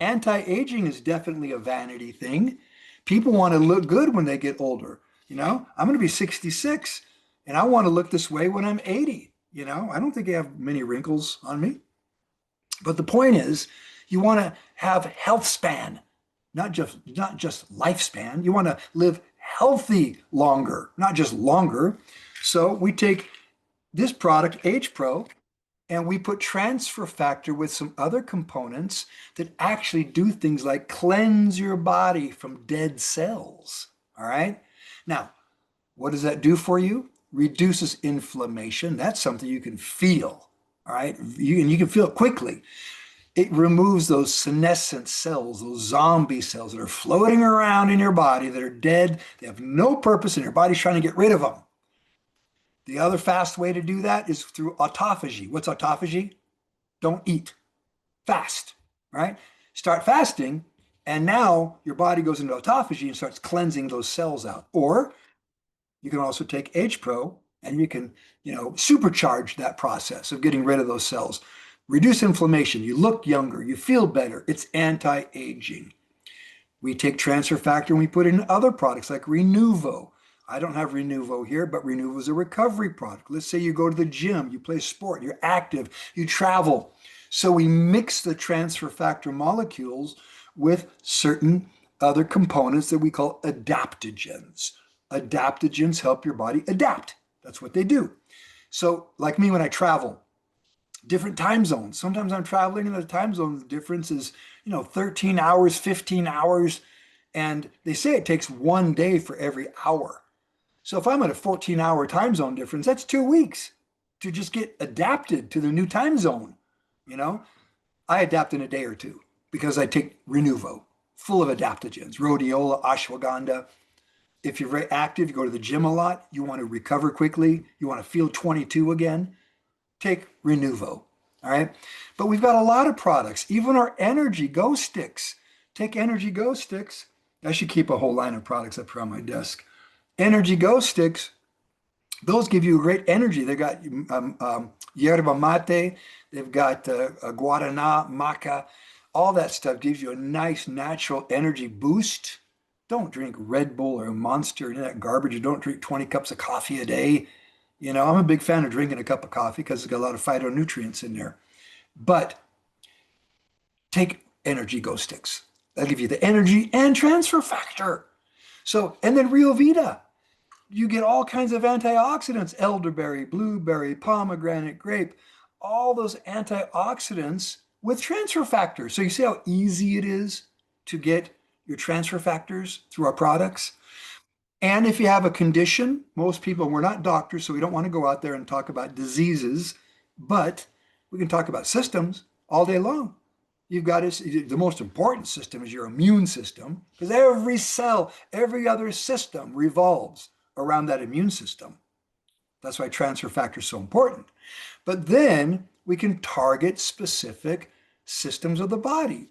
Anti-aging is definitely a vanity thing. People want to look good when they get older. I'm going to be 66 and I want to look this way when I'm 80. I don't think I have many wrinkles on me. But the point is, you want to have health span, not just lifespan. You want to live healthy longer, not just longer. So we take this product, Age Pro, and we put transfer factor with some other components that actually do things like cleanse your body from dead cells. All right. Now, what does that do for you? Reduces inflammation. That's something you can feel. All right. And you can feel it quickly. It removes those senescent cells, those zombie cells that are floating around in your body that are dead. They have no purpose and your body's trying to get rid of them. The other fast way to do that is through autophagy. What's autophagy? Don't eat. Fast, right? Start fasting, and now your body goes into autophagy and starts cleansing those cells out. Or you can also take Age Pro and you can, supercharge that process of getting rid of those cells. Reduce inflammation. You look younger. You feel better. It's anti-aging. We take transfer factor and we put it in other products like Renuvo. I don't have Renuvo here, but Renuvo is a recovery product. Let's say you go to the gym, you play sport, you're active, you travel. So we mix the transfer factor molecules with certain other components that we call adaptogens. Adaptogens help your body adapt. That's what they do. So like me when I travel, different time zones. Sometimes I'm traveling and the time zone difference is, 13 hours, 15 hours. And they say it takes 1 day for every hour. So if I'm at a 14-hour time zone difference, that's 2 weeks to just get adapted to the new time zone. I adapt in a day or two because I take Renuvo, full of adaptogens, rhodiola, ashwagandha. If you're very active, you go to the gym a lot, you want to recover quickly, you want to feel 22 again, take Renuvo. All All right. But we've got a lot of products, even our Energy Go sticks. Take Energy Go sticks. I should keep a whole line of products up here on my desk. Energy Go sticks, those give you great energy. They've got yerba mate, they've got guarana, maca, all that stuff gives you a nice natural energy boost. Don't drink Red Bull or Monster and that garbage. Don't drink 20 cups of coffee a day. You know, I'm a big fan of drinking a cup of coffee because it's got a lot of phytonutrients in there. But take Energy Go sticks. That'll give you the energy and transfer factor. So, and then Rio Vita. You get all kinds of antioxidants, elderberry, blueberry, pomegranate, grape, all those antioxidants with transfer factors. So you see how easy it is to get your transfer factors through our products? And if you have a condition, most people, we're not doctors, so we don't want to go out there and talk about diseases, but we can talk about systems all day long. You've got the most important system is your immune system, because every cell, every other system revolves around that immune system. That's why transfer factor is so important. But then we can target specific systems of the body.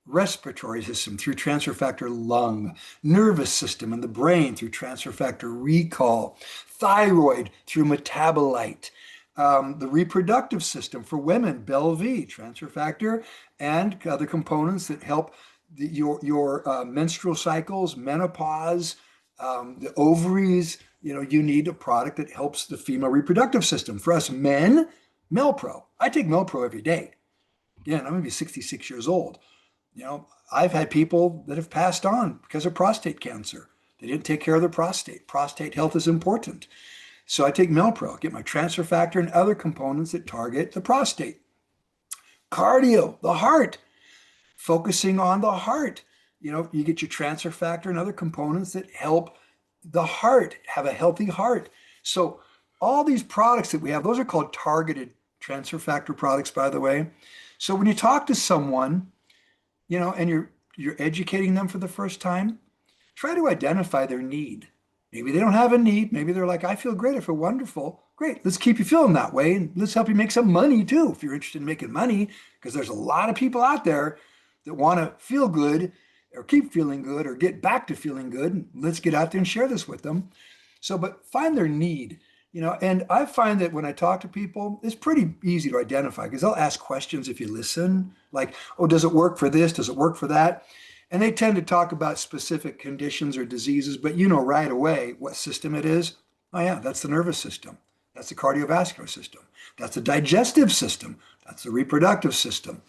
Respiratory system through transfer factor lung, nervous system and the brain through transfer factor recall, thyroid through metabolite, the reproductive system for women, Bel-V, transfer factor, and other components that help your menstrual cycles, menopause, the ovaries. You know, you need a product that helps the female reproductive system. For us men, Melpro. I take Melpro every day. Again, I'm going to be 66 years old. You know, I've had people that have passed on because of prostate cancer. They didn't take care of their prostate. Prostate health is important. So I take Melpro, get my transfer factor and other components that target the prostate. Cardio, the heart, focusing on the heart. You know, you get your transfer factor and other components that help the heart have a healthy heart. So all these products that we have, those are called targeted transfer factor products, by the way. So when you talk to someone, you know, and you're educating them for the first time, try to identify their need. Maybe they don't have a need. Maybe they're like, I feel great, I feel wonderful. Great, let's keep you feeling that way, and let's help you make some money too, if you're interested in making money, because there's a lot of people out there that want to feel good or keep feeling good or get back to feeling good. Let's get out there and share this with them. So, but find their need. You know, and I find that when I talk to people, it's pretty easy to identify because they'll ask questions if you listen, like, oh, does it work for this? Does it work for that? And they tend to talk about specific conditions or diseases, but you know right away what system it is. Oh yeah, that's the nervous system. That's the cardiovascular system. That's the digestive system. That's the reproductive system.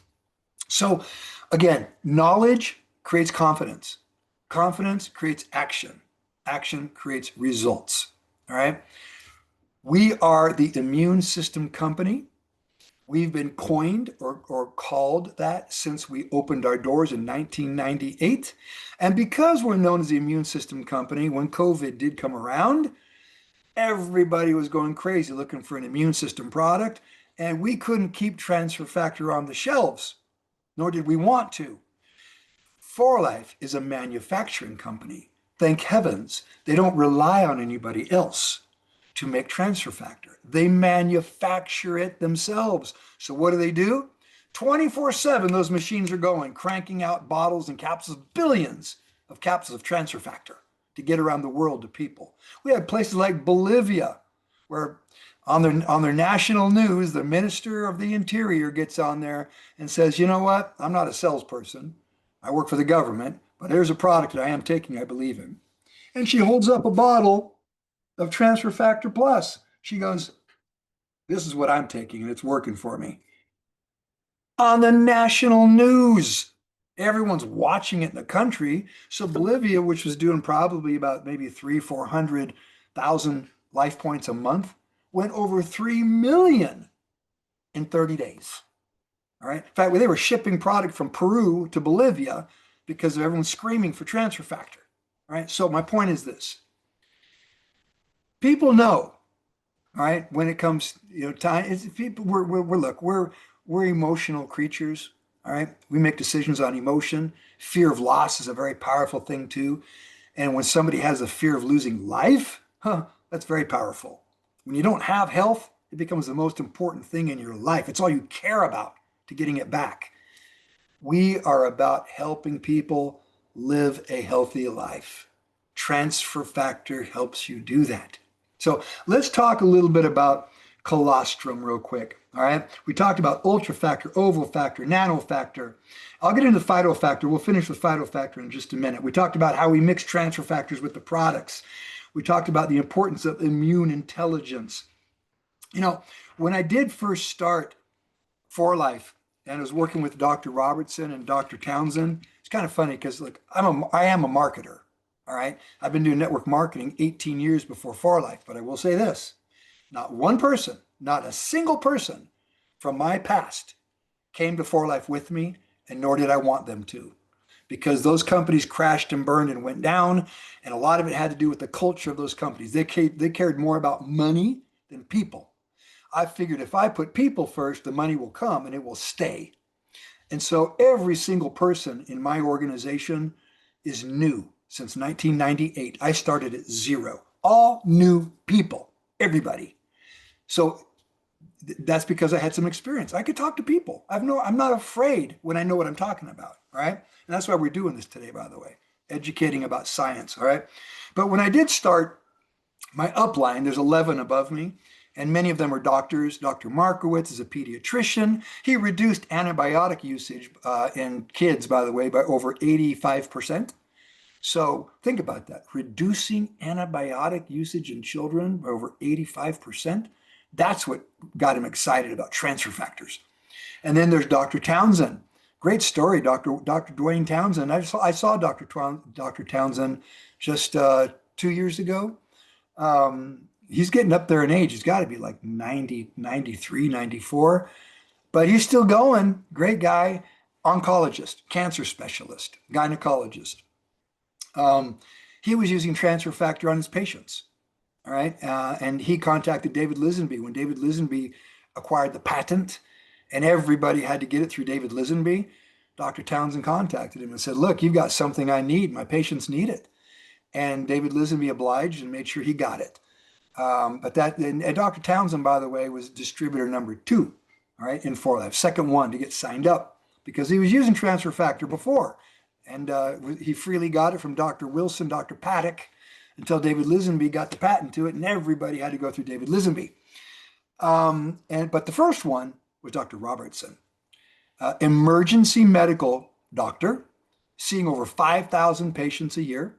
So again, knowledge creates confidence. Confidence creates action. Action creates results. All right. We are the immune system company. We've been coined or called that since we opened our doors in 1998. And because we're known as the immune system company, when COVID did come around, everybody was going crazy looking for an immune system product. And we couldn't keep transfer factor on the shelves, nor did we want to. 4Life is a manufacturing company. Thank heavens they don't rely on anybody else to make transfer factor. They manufacture it themselves. So what do? 24/7, those machines are going, cranking out bottles and capsules, billions of capsules of transfer factor to get around the world to people. We have places like Bolivia, where on their national news, the Minister of the Interior gets on there and says, you know what? I'm not a salesperson. I work for the government, but here's a product that I am taking, I believe in. And she holds up a bottle of Transfer Factor Plus. She goes, this is what I'm taking and it's working for me. On the national news, everyone's watching it in the country. So Bolivia, which was doing probably about maybe 400,000 life points a month, went over 3 million in 30 days. All right. In fact, they were shipping product from Peru to Bolivia because everyone's screaming for transfer factor. All right. So my point is this. People know, all right, when it comes, you know, time, it's people, we're emotional creatures. All right. We make decisions on emotion. Fear of loss is a very powerful thing too. And when somebody has a fear of losing life, that's very powerful. When you don't have health it becomes the most important thing in your life. It's all you care about to getting it back. We are about helping people live a healthy life. Transfer factor helps you do that. So let's talk a little bit about colostrum real quick. All right. We talked about ultra factor, oval factor, nano factor. I'll get into phyto factor. We'll finish with phyto factor in just a minute. We talked about how we mix transfer factors with the products. We talked about the importance of immune intelligence. When I did first start For Life and I was working with Dr. Robertson and Dr. Townsend, it's kind of funny because look, I am a marketer. All right. I've been doing network marketing 18 years before For Life, but I will say this. Not one person, not a single person from my past came to For Life with me, and nor did I want them to, because those companies crashed and burned and went down, and a lot of it had to do with the culture of those companies. They cared more about money than people. I figured if I put people first, the money will come and it will stay. And so every single person in my organization is new since 1998. I started at zero. All new people, everybody. So that's because I had some experience. I could talk to people. I'm not afraid when I know what I'm talking about, all right? And that's why we're doing this today, by the way, educating about science, all right? But when I did start my upline, there's 11 above me, and many of them are doctors. Dr. Markowitz is a pediatrician. He reduced antibiotic usage in kids, by the way, by over 85%. So think about that, reducing antibiotic usage in children by over 85%. That's what got him excited about transfer factors. And then there's Dr. Townsend. Great story, Dr. Dwayne Townsend. I saw Dr. Townsend just 2 years ago. He's getting up there in age. He's got to be like 90, 93, 94. But he's still going. Great guy. Oncologist, cancer specialist, gynecologist. He was using transfer factor on his patients. All right. And he contacted David Lisenby when David Lisenby acquired the patent, and everybody had to get it through David Lisenby. Dr. Townsend contacted him and said, look, you've got something I need. My patients need it. And David Lisenby obliged and made sure he got it. And Dr. Townsend, by the way, was distributor number 2, all right, in For Life, second one to get signed up because he was using transfer factor before. And he freely got it from Dr. Wilson, Dr. Paddock, until David Lisenby got the patent to it, and everybody had to go through David Lisenby. But the first one was Dr. Robertson, emergency medical doctor, seeing over 5,000 patients a year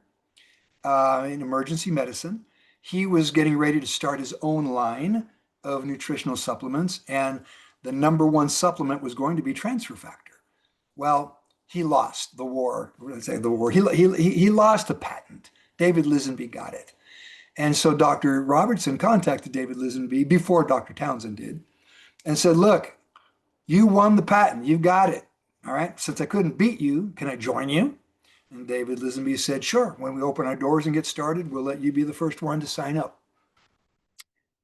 in emergency medicine. He was getting ready to start his own line of nutritional supplements, and the number one supplement was going to be transfer factor. Well, he lost the war. He lost the patent. David Lisenby got it. And so Dr. Robertson contacted David Lisenby before Dr. Townsend did and said, look, you won the patent. You got it. All right. Since I couldn't beat you, can I join you? And David Lisenby said, sure. When we open our doors and get started, we'll let you be the first one to sign up.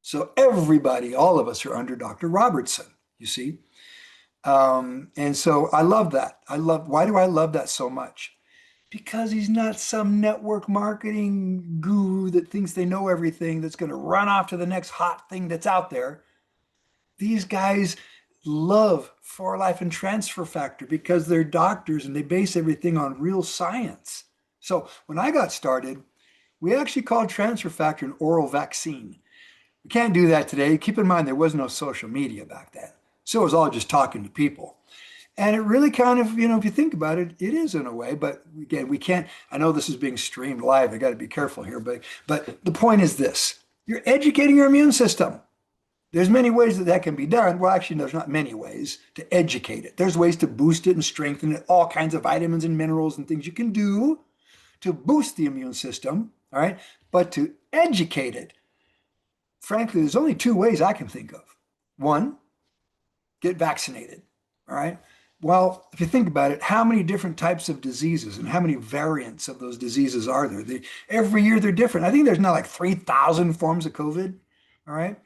So everybody, all of us are under Dr. Robertson, you see. And so I love that. Why do I love that so much? Because he's not some network marketing guru that thinks they know everything, that's going to run off to the next hot thing that's out there. These guys love For Life and transfer factor because they're doctors and they base everything on real science. So when I got started, we actually called transfer factor an oral vaccine. We can't do that today. Keep in mind, there was no social media back then. So it was all just talking to people. And it really kind of, if you think about it, it is in a way, but again, we can't, I know this is being streamed live. I got to be careful here, but the point is this, you're educating your immune system. There's many ways that can be done. Well, actually, there's not many ways to educate it. There's ways to boost it and strengthen it, all kinds of vitamins and minerals and things you can do to boost the immune system, all right? But to educate it, frankly, there's only 2 ways I can think of. 1, get vaccinated, all right? Well, if you think about it, how many different types of diseases and how many variants of those diseases are there? Every year they're different. I think there's now like 3,000 forms of COVID, all right?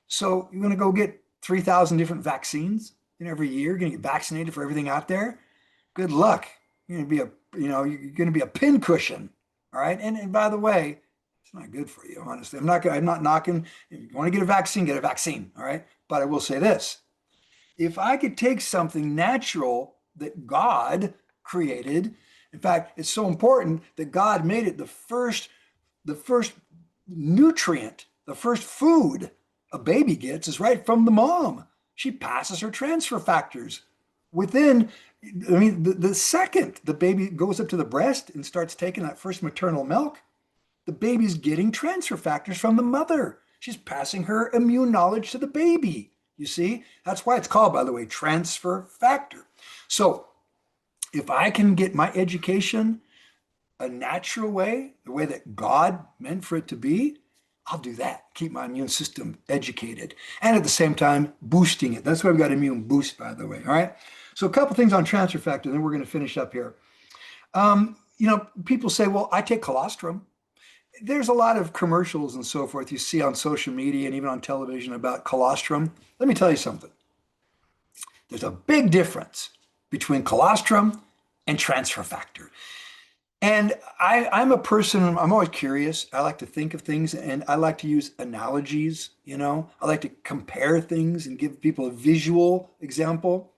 So you're going to go get 3,000 different vaccines every year. You're going to get vaccinated for everything out there. Good luck. You're going to be a pincushion, all right? And by the way, It's not good for you, honestly. I'm not knocking. If you want to get a vaccine, all right? But I will say this. If I could take something natural that God created, in fact, it's so important that God made it the first nutrient, the first food a baby gets is right from the mom. She passes her transfer factors. Within, I mean, the second the baby goes up to the breast and starts taking that first maternal milk, the baby's getting transfer factors from the mother. She's passing her immune knowledge to the baby. You see, that's why it's called, by the way, transfer factor. So if I can get my education a natural way, the way that God meant for it to be, I'll do that. Keep my immune system educated. And at the same time, boosting it. That's why we've got immune boost, by the way. All right. So a couple things on transfer factor, then we're going to finish up here. People say, well, I take colostrum. There's a lot of commercials and so forth you see on social media and even on television about colostrum. Let me tell you something. There's a big difference between colostrum and transfer factor. And I'm a person, I'm always curious. I like to think of things and I like to use analogies, I like to compare things and give people a visual example.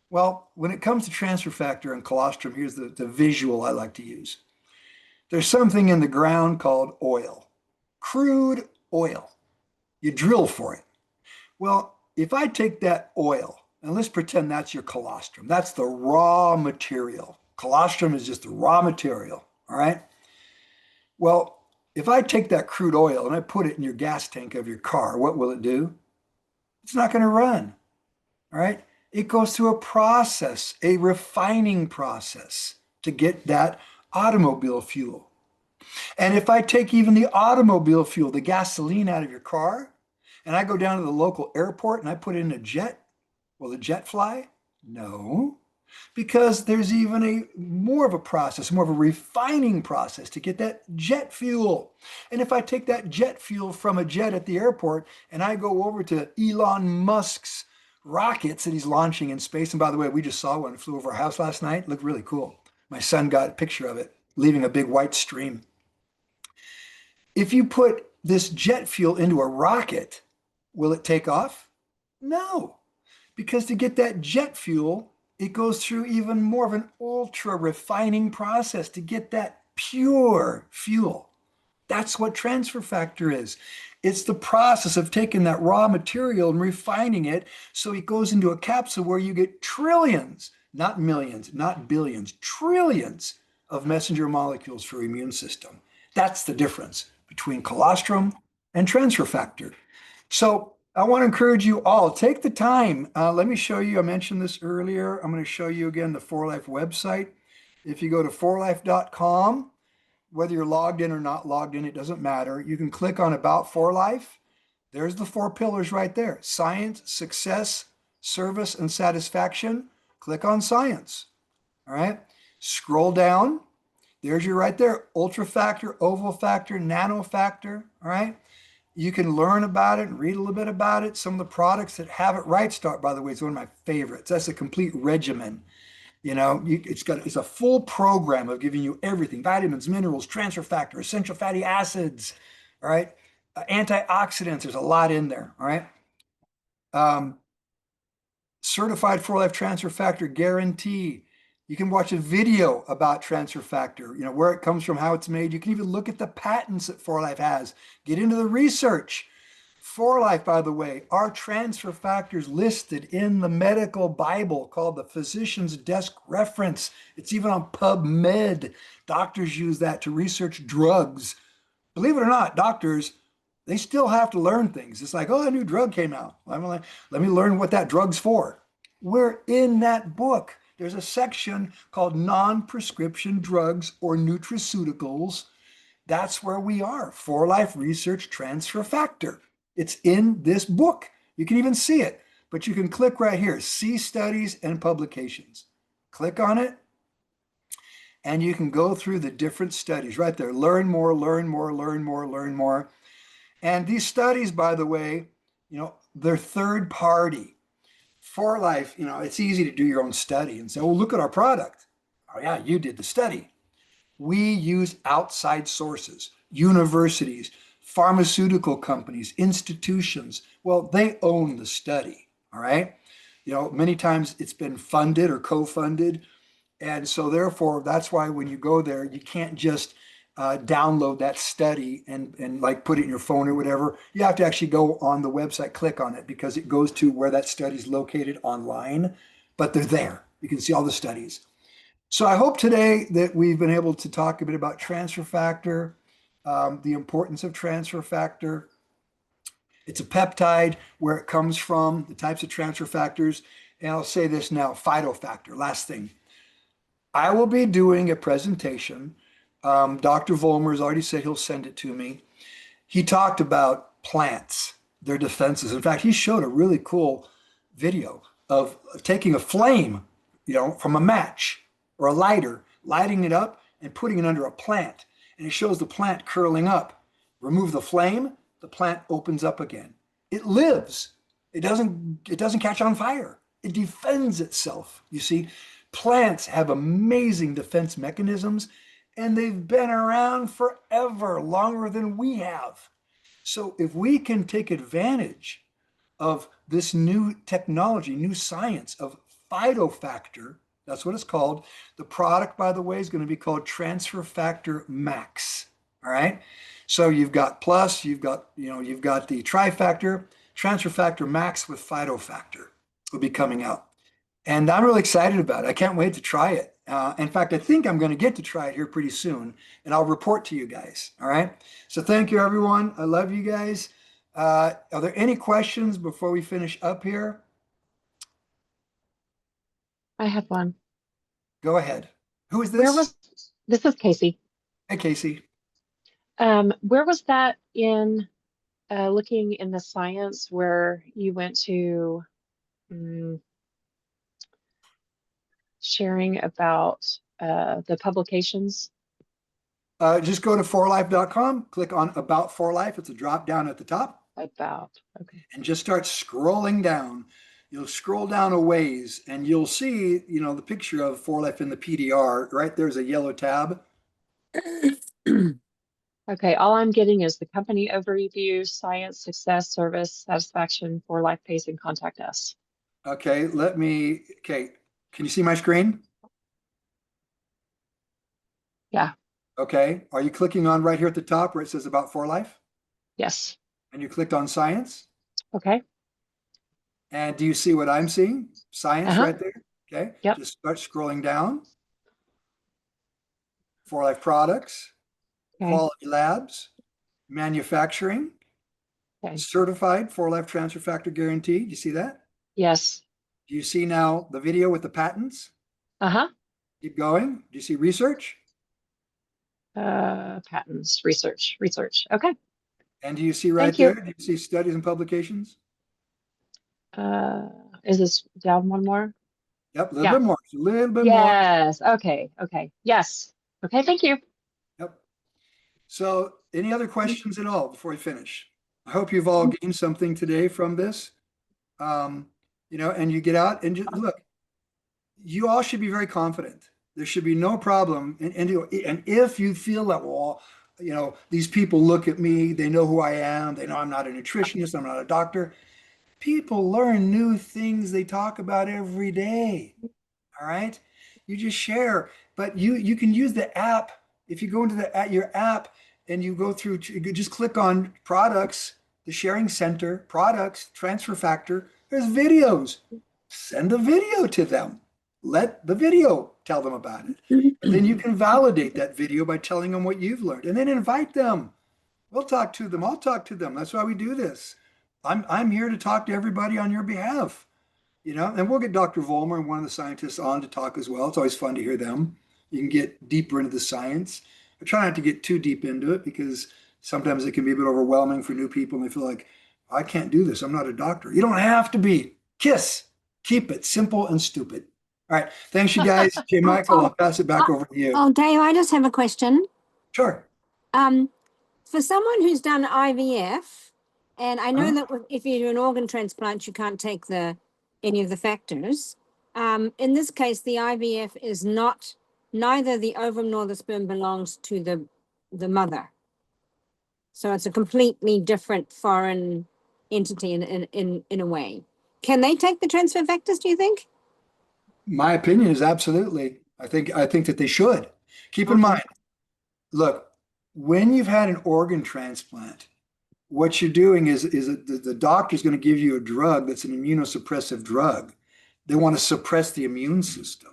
Well, when it comes to transfer factor and colostrum, here's the visual I like to use. There's something in the ground called oil, crude oil. You drill for it. Well, if I take that oil, and let's pretend that's your colostrum, that's the raw material. Colostrum is just the raw material, all right? Well, if I take that crude oil and I put it in your gas tank of your car, what will it do? It's not going to run, all right? It goes through a process, a refining process to get that automobile fuel. And if I take even the automobile fuel, the gasoline out of your car, and I go down to the local airport and I put it in a jet, will the jet fly? No, because there's even more of a process, more of a refining process to get that jet fuel. And if I take that jet fuel from a jet at the airport and I go over to Elon Musk's rockets that he's launching in space, and by the way, we just saw one, flew over our house last night, looked really cool. My son got a picture of it, leaving a big white stream. If you put this jet fuel into a rocket, will it take off? No, because to get that jet fuel, it goes through even more of an ultra refining process to get that pure fuel. That's what transfer factor is. It's the process of taking that raw material and refining it so it goes into a capsule where you get trillions, not millions, not billions, trillions of messenger molecules for your immune system. That's the difference between colostrum and transfer factor. So I want to encourage you all, take the time. Let me show you, I mentioned this earlier. I'm going to show you again the 4Life website. If you go to 4life.com, whether you're logged in or not logged in, it doesn't matter. You can click on About 4Life. There's the 4 pillars right there: science, success, service, and satisfaction. Click on science. All right. Scroll down. There's your right there: ultra factor, oval factor, nano factor. All right. You can learn about it and read a little bit about it. Some of the products that have it right start, by the way, is one of my favorites. That's a complete regimen. It's a full program of giving you everything: vitamins, minerals, transfer factor, essential fatty acids, all right? Antioxidants, there's a lot in there, all right? Certified 4Life transfer factor guarantee. You can watch a video about transfer factor, where it comes from, how it's made. You can even look at the patents that 4Life has. Get into the research. 4Life, by the way, our transfer factors listed in the medical Bible called the Physician's Desk Reference. It's even on PubMed. Doctors use that to research drugs. Believe it or not, doctors, they still have to learn things. It's like, oh, a new drug came out. Let me learn what that drug's for. We're in that book. There's a section called non-prescription drugs or nutraceuticals. That's where we are. 4Life Research Transfer Factor. It's in this book. You can even see it, but you can click right here, see studies and publications. Click on it, and you can go through the different studies right there. Learn more, learn more, learn more, learn more. And these studies, by the way, they're third party. 4Life, it's easy to do your own study and say, oh, look at our product. Oh yeah, you did the study. We use outside sources. universities, pharmaceutical companies, institutions. Well, they own the study, all right? Many times it's been funded or co-funded. And so therefore, that's why when you go there, you can't just download that study and like put it in your phone or whatever. You have to actually go on the website, click on it, because it goes to where that study is located online, but they're there. You can see all the studies. So I hope today that we've been able to talk a bit about transfer factor, the importance of transfer factor. It's a peptide, where it comes from, the types of transfer factors. And I'll say this now, phytofactor, last thing. I will be doing a presentation. Dr. Vollmer has already said he'll send it to me. He talked about plants, their defenses. In fact, he showed a really cool video of taking a flame, from a match or a lighter, lighting it up and putting it under a plant. And it shows the plant curling up. Remove the flame, the plant opens up again. It lives. It doesn't catch on fire. It defends itself. You see, plants have amazing defense mechanisms, and they've been around forever, longer than we have. So if we can take advantage of this new technology, new science of phytofactor, that's what it's called. The product, by the way, is going to be called Transfer Factor Max. All right. So you've got plus, you've got the trifactor, Transfer Factor Max with phytofactor will be coming out. And I'm really excited about it. I can't wait to try it. In fact, I think I'm going to get to try it here pretty soon, and I'll report to you guys. All right. So thank you, everyone. I love you guys. Are there any questions before we finish up here? I have one. Go ahead. Who is this? This is Casey. Hey, Casey. Where was that in looking in the science where you went to sharing about the publications? Just go to forlife.com, click on About For Life. It's a drop down at the top. Okay. And just start scrolling down. You'll scroll down a ways and you'll see, the picture of For Life in the PDR. Right there's a yellow tab. Okay, all I'm getting is the company overview, science, success, service, satisfaction, For Life pays, and contact us. Okay, can you see my screen? Yeah. Okay, are you clicking on right here at the top where it says About For Life? Yes. And you clicked on science? Okay. And do you see what I'm seeing? Science right there? Okay. Yep. Just start scrolling down. For Life products, quality labs, manufacturing, certified For Life transfer factor guarantee. Do you see that? Yes. Do you see now the video with the patents? Keep going. Do you see research? Patents, research. Okay. And do you see right there? Do you see studies and publications? Is this down one more? Yep, a little bit more. A little bit more. Yes. Okay. Yes. Okay, thank you. Yep. So any other questions at all before we finish? I hope you've all gained something today from this. And you get out and just look, you all should be very confident. There should be no problem. And if you feel that, well, these people look at me, they know who I am, they know I'm not a nutritionist, I'm not a doctor. People learn new things they talk about every day. All right. You just share, but you can use the app. If you go into your app and you go through, you just click on products, the sharing center, products, transfer factor, there's videos. Send a video to them. Let the video tell them about it. And then you can validate that video by telling them what you've learned, and then invite them. We'll talk to them. I'll talk to them. That's why we do this. I'm here to talk to everybody on your behalf, and we'll get Dr. Vollmer and one of the scientists on to talk as well. It's always fun to hear them. You can get deeper into the science. I try not to get too deep into it because sometimes it can be a bit overwhelming for new people and they feel like, I can't do this. I'm not a doctor. You don't have to be. Keep it simple and stupid. All right. Thanks, you guys. J. Michael, I'll pass it back over to you. Oh, Dave, I just have a question. Sure. For someone who's done IVF, and I know that if you do an organ transplant, you can't take any of the factors. In this case, the IVF is neither the ovum nor the sperm belongs to the mother. So it's a completely different foreign entity in a way. Can they take the transfer factors, do you think? My opinion is absolutely. I think that they should. Keep in mind, look, when you've had an organ transplant, what you're doing is the doctor's going to give you a drug that's an immunosuppressive drug. They want to suppress the immune system.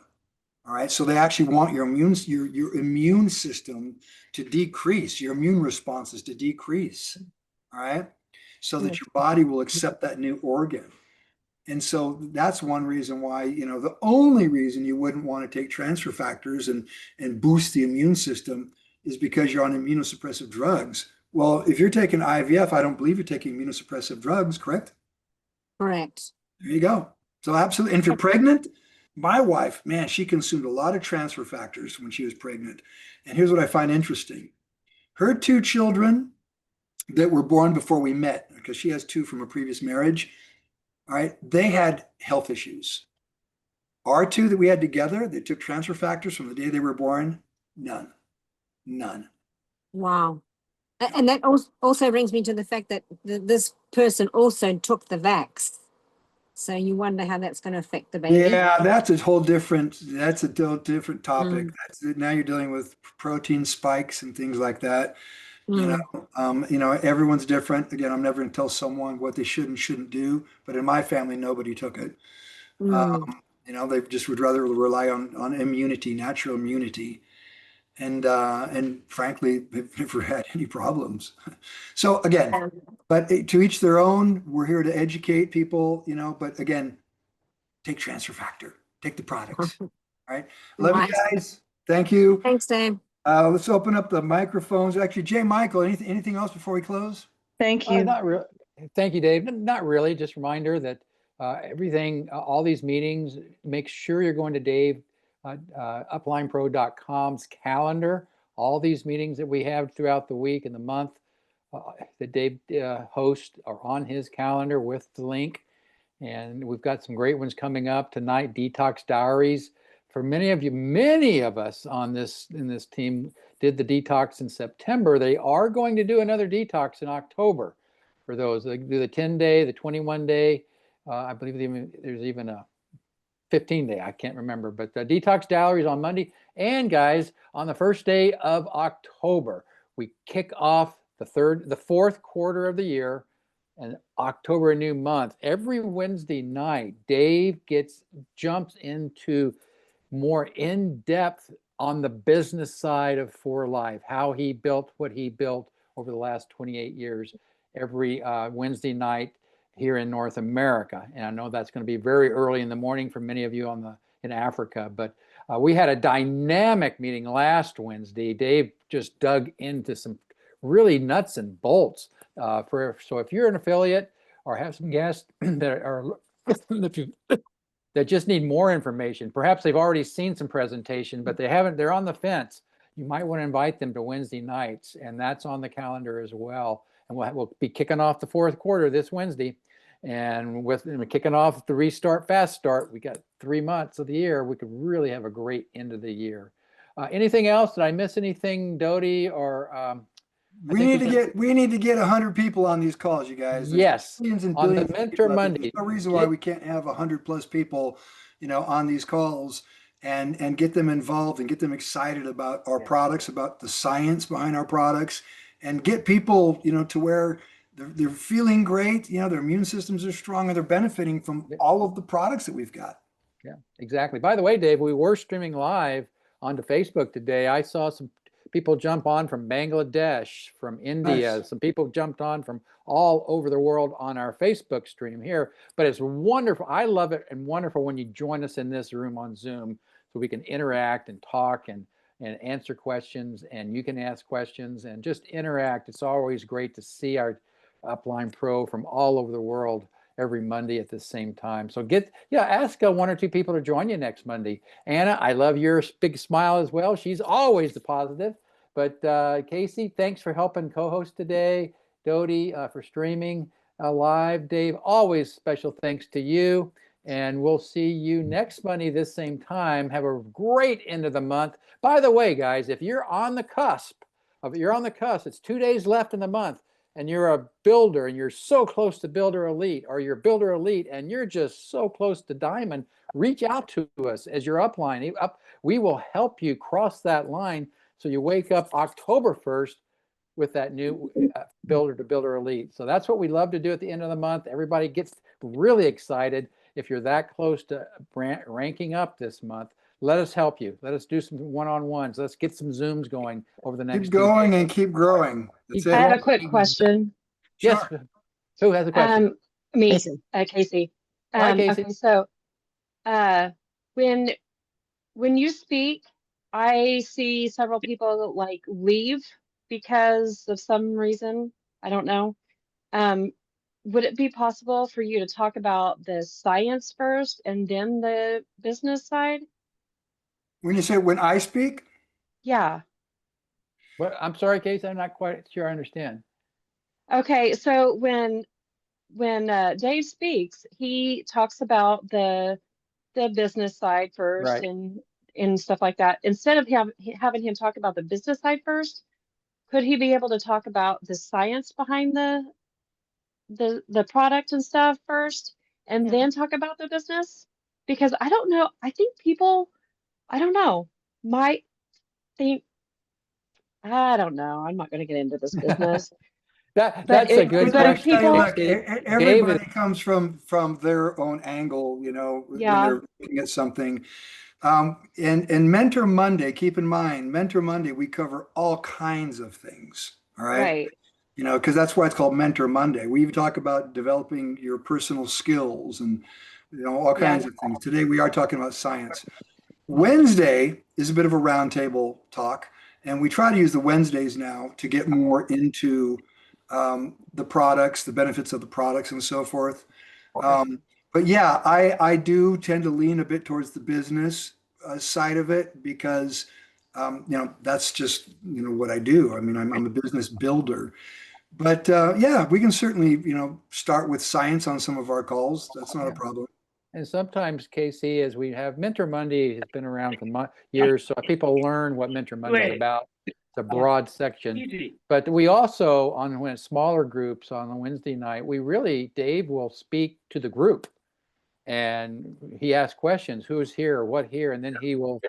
All right. So they actually want your immune system to decrease, your immune responses to decrease. All right. So that your body will accept that new organ. And so that's one reason why, the only reason you wouldn't want to take transfer factors and boost the immune system is because you're on immunosuppressive drugs. Well, if you're taking IVF, I don't believe you're taking immunosuppressive drugs, correct? Correct. There you go. So absolutely. And if you're pregnant, my wife, man, she consumed a lot of transfer factors when she was pregnant. And here's what I find interesting. Her two children that were born before we met, because she has two from a previous marriage, all right, they had health issues. Our two that we had together, they took transfer factors from the day they were born, none. Wow. And that also brings me to the fact that this person also took the vax. So you wonder how that's going to affect the baby. Yeah, that's a whole different topic. Now you're dealing with protein spikes and things like that. Everyone's different. Again, I'm never going to tell someone what they should and shouldn't do, but in my family, nobody took it. They just would rather rely on immunity, natural immunity. And frankly, they've never had any problems. So again, but to each their own. We're here to educate people, but again, take transfer factor, take the products. All right. Love you guys. Thank you. Thanks, Dave. Let's open up the microphones. Actually, J. Michael, anything else before we close? Thank you. Not really. Thank you, Dave. Not really. Just a reminder that everything, all these meetings, make sure you're going to Dave uplinepro.com's calendar. All these meetings that we have throughout the week and the month that Dave hosts are on his calendar with the link. And we've got some great ones coming up tonight. Detox Diaries. For many of us in this team did the detox in September. They are going to do another detox in October for those. They do the 10-day, the 21-day. I believe there's even a 15-day. I can't remember, but the Detox Diaries on Monday. And guys, on the first day of October, we kick off the fourth quarter of the year, and October, a new month. Every Wednesday night, Dave jumps into more in-depth on the business side of For Life, how he built what he built over the last 28 years, every Wednesday night here in North America. And I know that's going to be very early in the morning for many of you in Africa, but we had a dynamic meeting last Wednesday. Dave just dug into some really nuts and bolts. So if you're an affiliate or have some guests that just need more information, perhaps they've already seen some presentation, but they're on the fence, you might want to invite them to Wednesday nights, and that's on the calendar as well. And we'll be kicking off the fourth quarter this Wednesday. And we're kicking off the Restart Fast Start. We got 3 months of the year. We could really have a great end of the year. Anything else? Did I miss anything, Dodie? Or we need to get 100 people on these calls, you guys. There's yes, billions and on the billions Mentor Monday. There's no reason why we can't have 100+ people, on these calls and get them involved and get them excited about our products, about the science behind our products, and get people, to where they're feeling great. Their immune systems are strong and they're benefiting from all of the products that we've got. Yeah, exactly. By the way, Dave, we were streaming live onto Facebook today. I saw some people jump on from Bangladesh, from India. Nice. Some people jumped on from all over the world on our Facebook stream here. But it's wonderful. I love it and wonderful when you join us in this room on Zoom so we can interact and talk and answer questions, and you can ask questions and just interact. It's always great to see our Upline Pro from all over the world every Monday at the same time. So ask 1 or 2 people to join you next Monday. Anna, I love your big smile as well. She's always the positive. But Casey, thanks for helping co-host today. Dodie for streaming live. Dave, always special thanks to you. And we'll see you next Monday, this same time. Have a great end of the month. By the way, guys, if you're on the cusp you're on the cusp. It's 2 days left in the month, and you're a builder, and you're so close to Builder Elite, or you're Builder Elite, and you're just so close to Diamond. Reach out to us as your upline. We will help you cross that line, so you wake up October 1st with that new builder to Builder Elite. So that's what we love to do at the end of the month. Everybody gets really excited. If you're that close to ranking up this month, let us help you. Let us do some one-on-ones. Let's get some Zooms going over the next Keep going 2 days. and keep growing. That's Keep it. I have a going. quick question. Yes. Sure. Who has a question? Me, Casey. Casey. Hi, Casey. Okay, so when you speak, I see several people like leave because of some reason. I don't know. Would it be possible for you to talk about the science first and then the business side? When you say when I speak, Yeah. What? I'm sorry, Casey. I'm not quite sure I understand. Okay, so when Dave speaks, he talks about the business side first Right. and stuff like that. Instead of having him talk about the business side first, could he be able to talk about the science behind the product and stuff first, and Yeah. then talk about the business? Because I don't know. I think people, I don't know, might think, I don't know. I'm not going to get into this business. That's a good but I if question, tell you, people, look, Casey. everybody David, comes from their own angle, you know, when yeah, they're looking at something. And Mentor Monday, keep in mind, Mentor Monday, we cover all kinds of things. All right. right, You know, because that's why it's called Mentor Monday. We even talk about developing your personal skills and, you know, all yeah, kinds of things. Today we are talking about science. Wednesday is a bit of a roundtable talk, and we try to use the Wednesdays now to get more into the products, the benefits of the products, and so forth. Um, but yeah, I do tend to lean a bit towards the business side of it because you know that's just you know what I do. I mean, I'm a business builder. But yeah, we can certainly you know start with science on some of our calls. That's not a yeah. problem. And sometimes, Casey, as we have Mentor Monday has been around for years, so people learn what Mentor Monday is about. It's a broad section. But we also, when it's smaller groups on a Wednesday night, Dave will speak to the group. And he asks questions, who's here, what here, and then he'll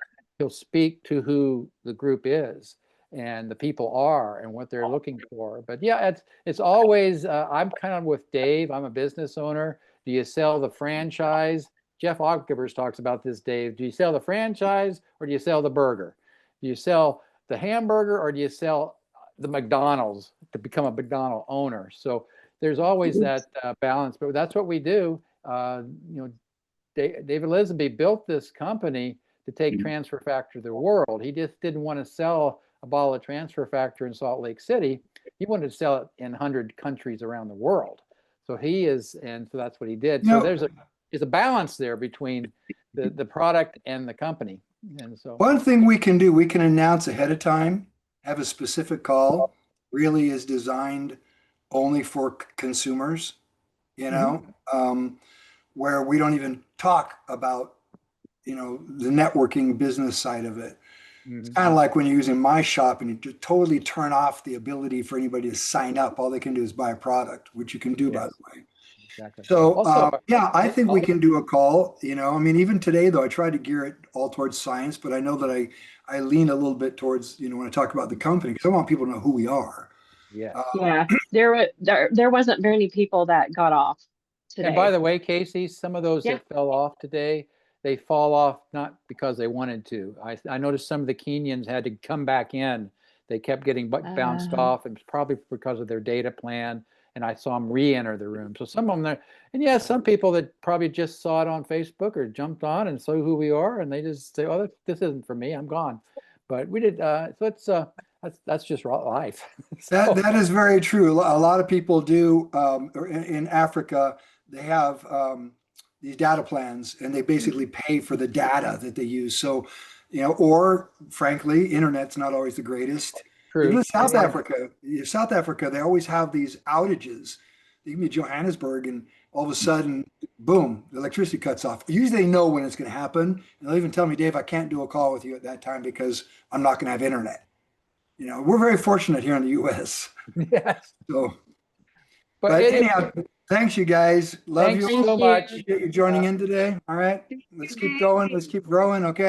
speak to who the group is and the people are and what they're looking for. But yeah, it's always I'm kind of with Dave. I'm a business owner. Do you sell the franchise? Jeff Ogivers talks about this, Dave. Do you sell the franchise or do you sell the burger? Do you sell the hamburger or do you sell the McDonald's to become a McDonald owner? So there's always that balance, but that's what we do. You know, David Lisby built this company to take transfer factor to the world. He just didn't want to sell a bottle of transfer factor in Salt Lake City. He wanted to sell it in 100 countries around the world. And so that's what he did. You So know, there's a balance there between the product and the company. And so one thing we can do, we can announce ahead of time, have a specific call, really is designed only for consumers, you know, where we don't even talk about, you know, the networking business side of it. It's kind of like when you're using my shop and you just totally turn off the ability for anybody to sign up. All they can do is buy a product, which you can do, by yes, the way. exactly. So Also, yeah, I think we can do a call. You know, I mean, even today though, I tried to gear it all towards science, but I know that I lean a little bit towards you know when I talk about the company because I want people to know who we are. yes. yeah. There wasn't very many people that got off And by today. the way, Casey, some of those Yeah. that fell off today, they fall off not because they wanted to. I noticed some of the Kenyans had to come back in. They kept getting bounced off, and it's probably because of their data plan. And I saw them re-enter the room. So some of them there, and yeah, some people that probably just saw it on Facebook or jumped on and saw who we are, and they just say, "Oh, this isn't for me. I'm gone." But we did. So it's that's just life. That So that is very true. A lot of people do or in Africa. They have these data plans, and they basically pay for the data that they use. So, you know, or frankly, internet's not always the greatest. Even true. in South Africa, they always have these outages. You can be Johannesburg, and all of a sudden, boom, the electricity cuts off. Usually, they know when it's going to happen, and they'll even tell me, Dave, I can't do a call with you at that time because I'm not going to have internet. we're very fortunate here in the US. Yes. So, But but it- anyhow, thanks you guys. Love Thanks you. so Thank you. much. Appreciate you joining in today. All right. Let's keep going. Let's keep growing. Okay.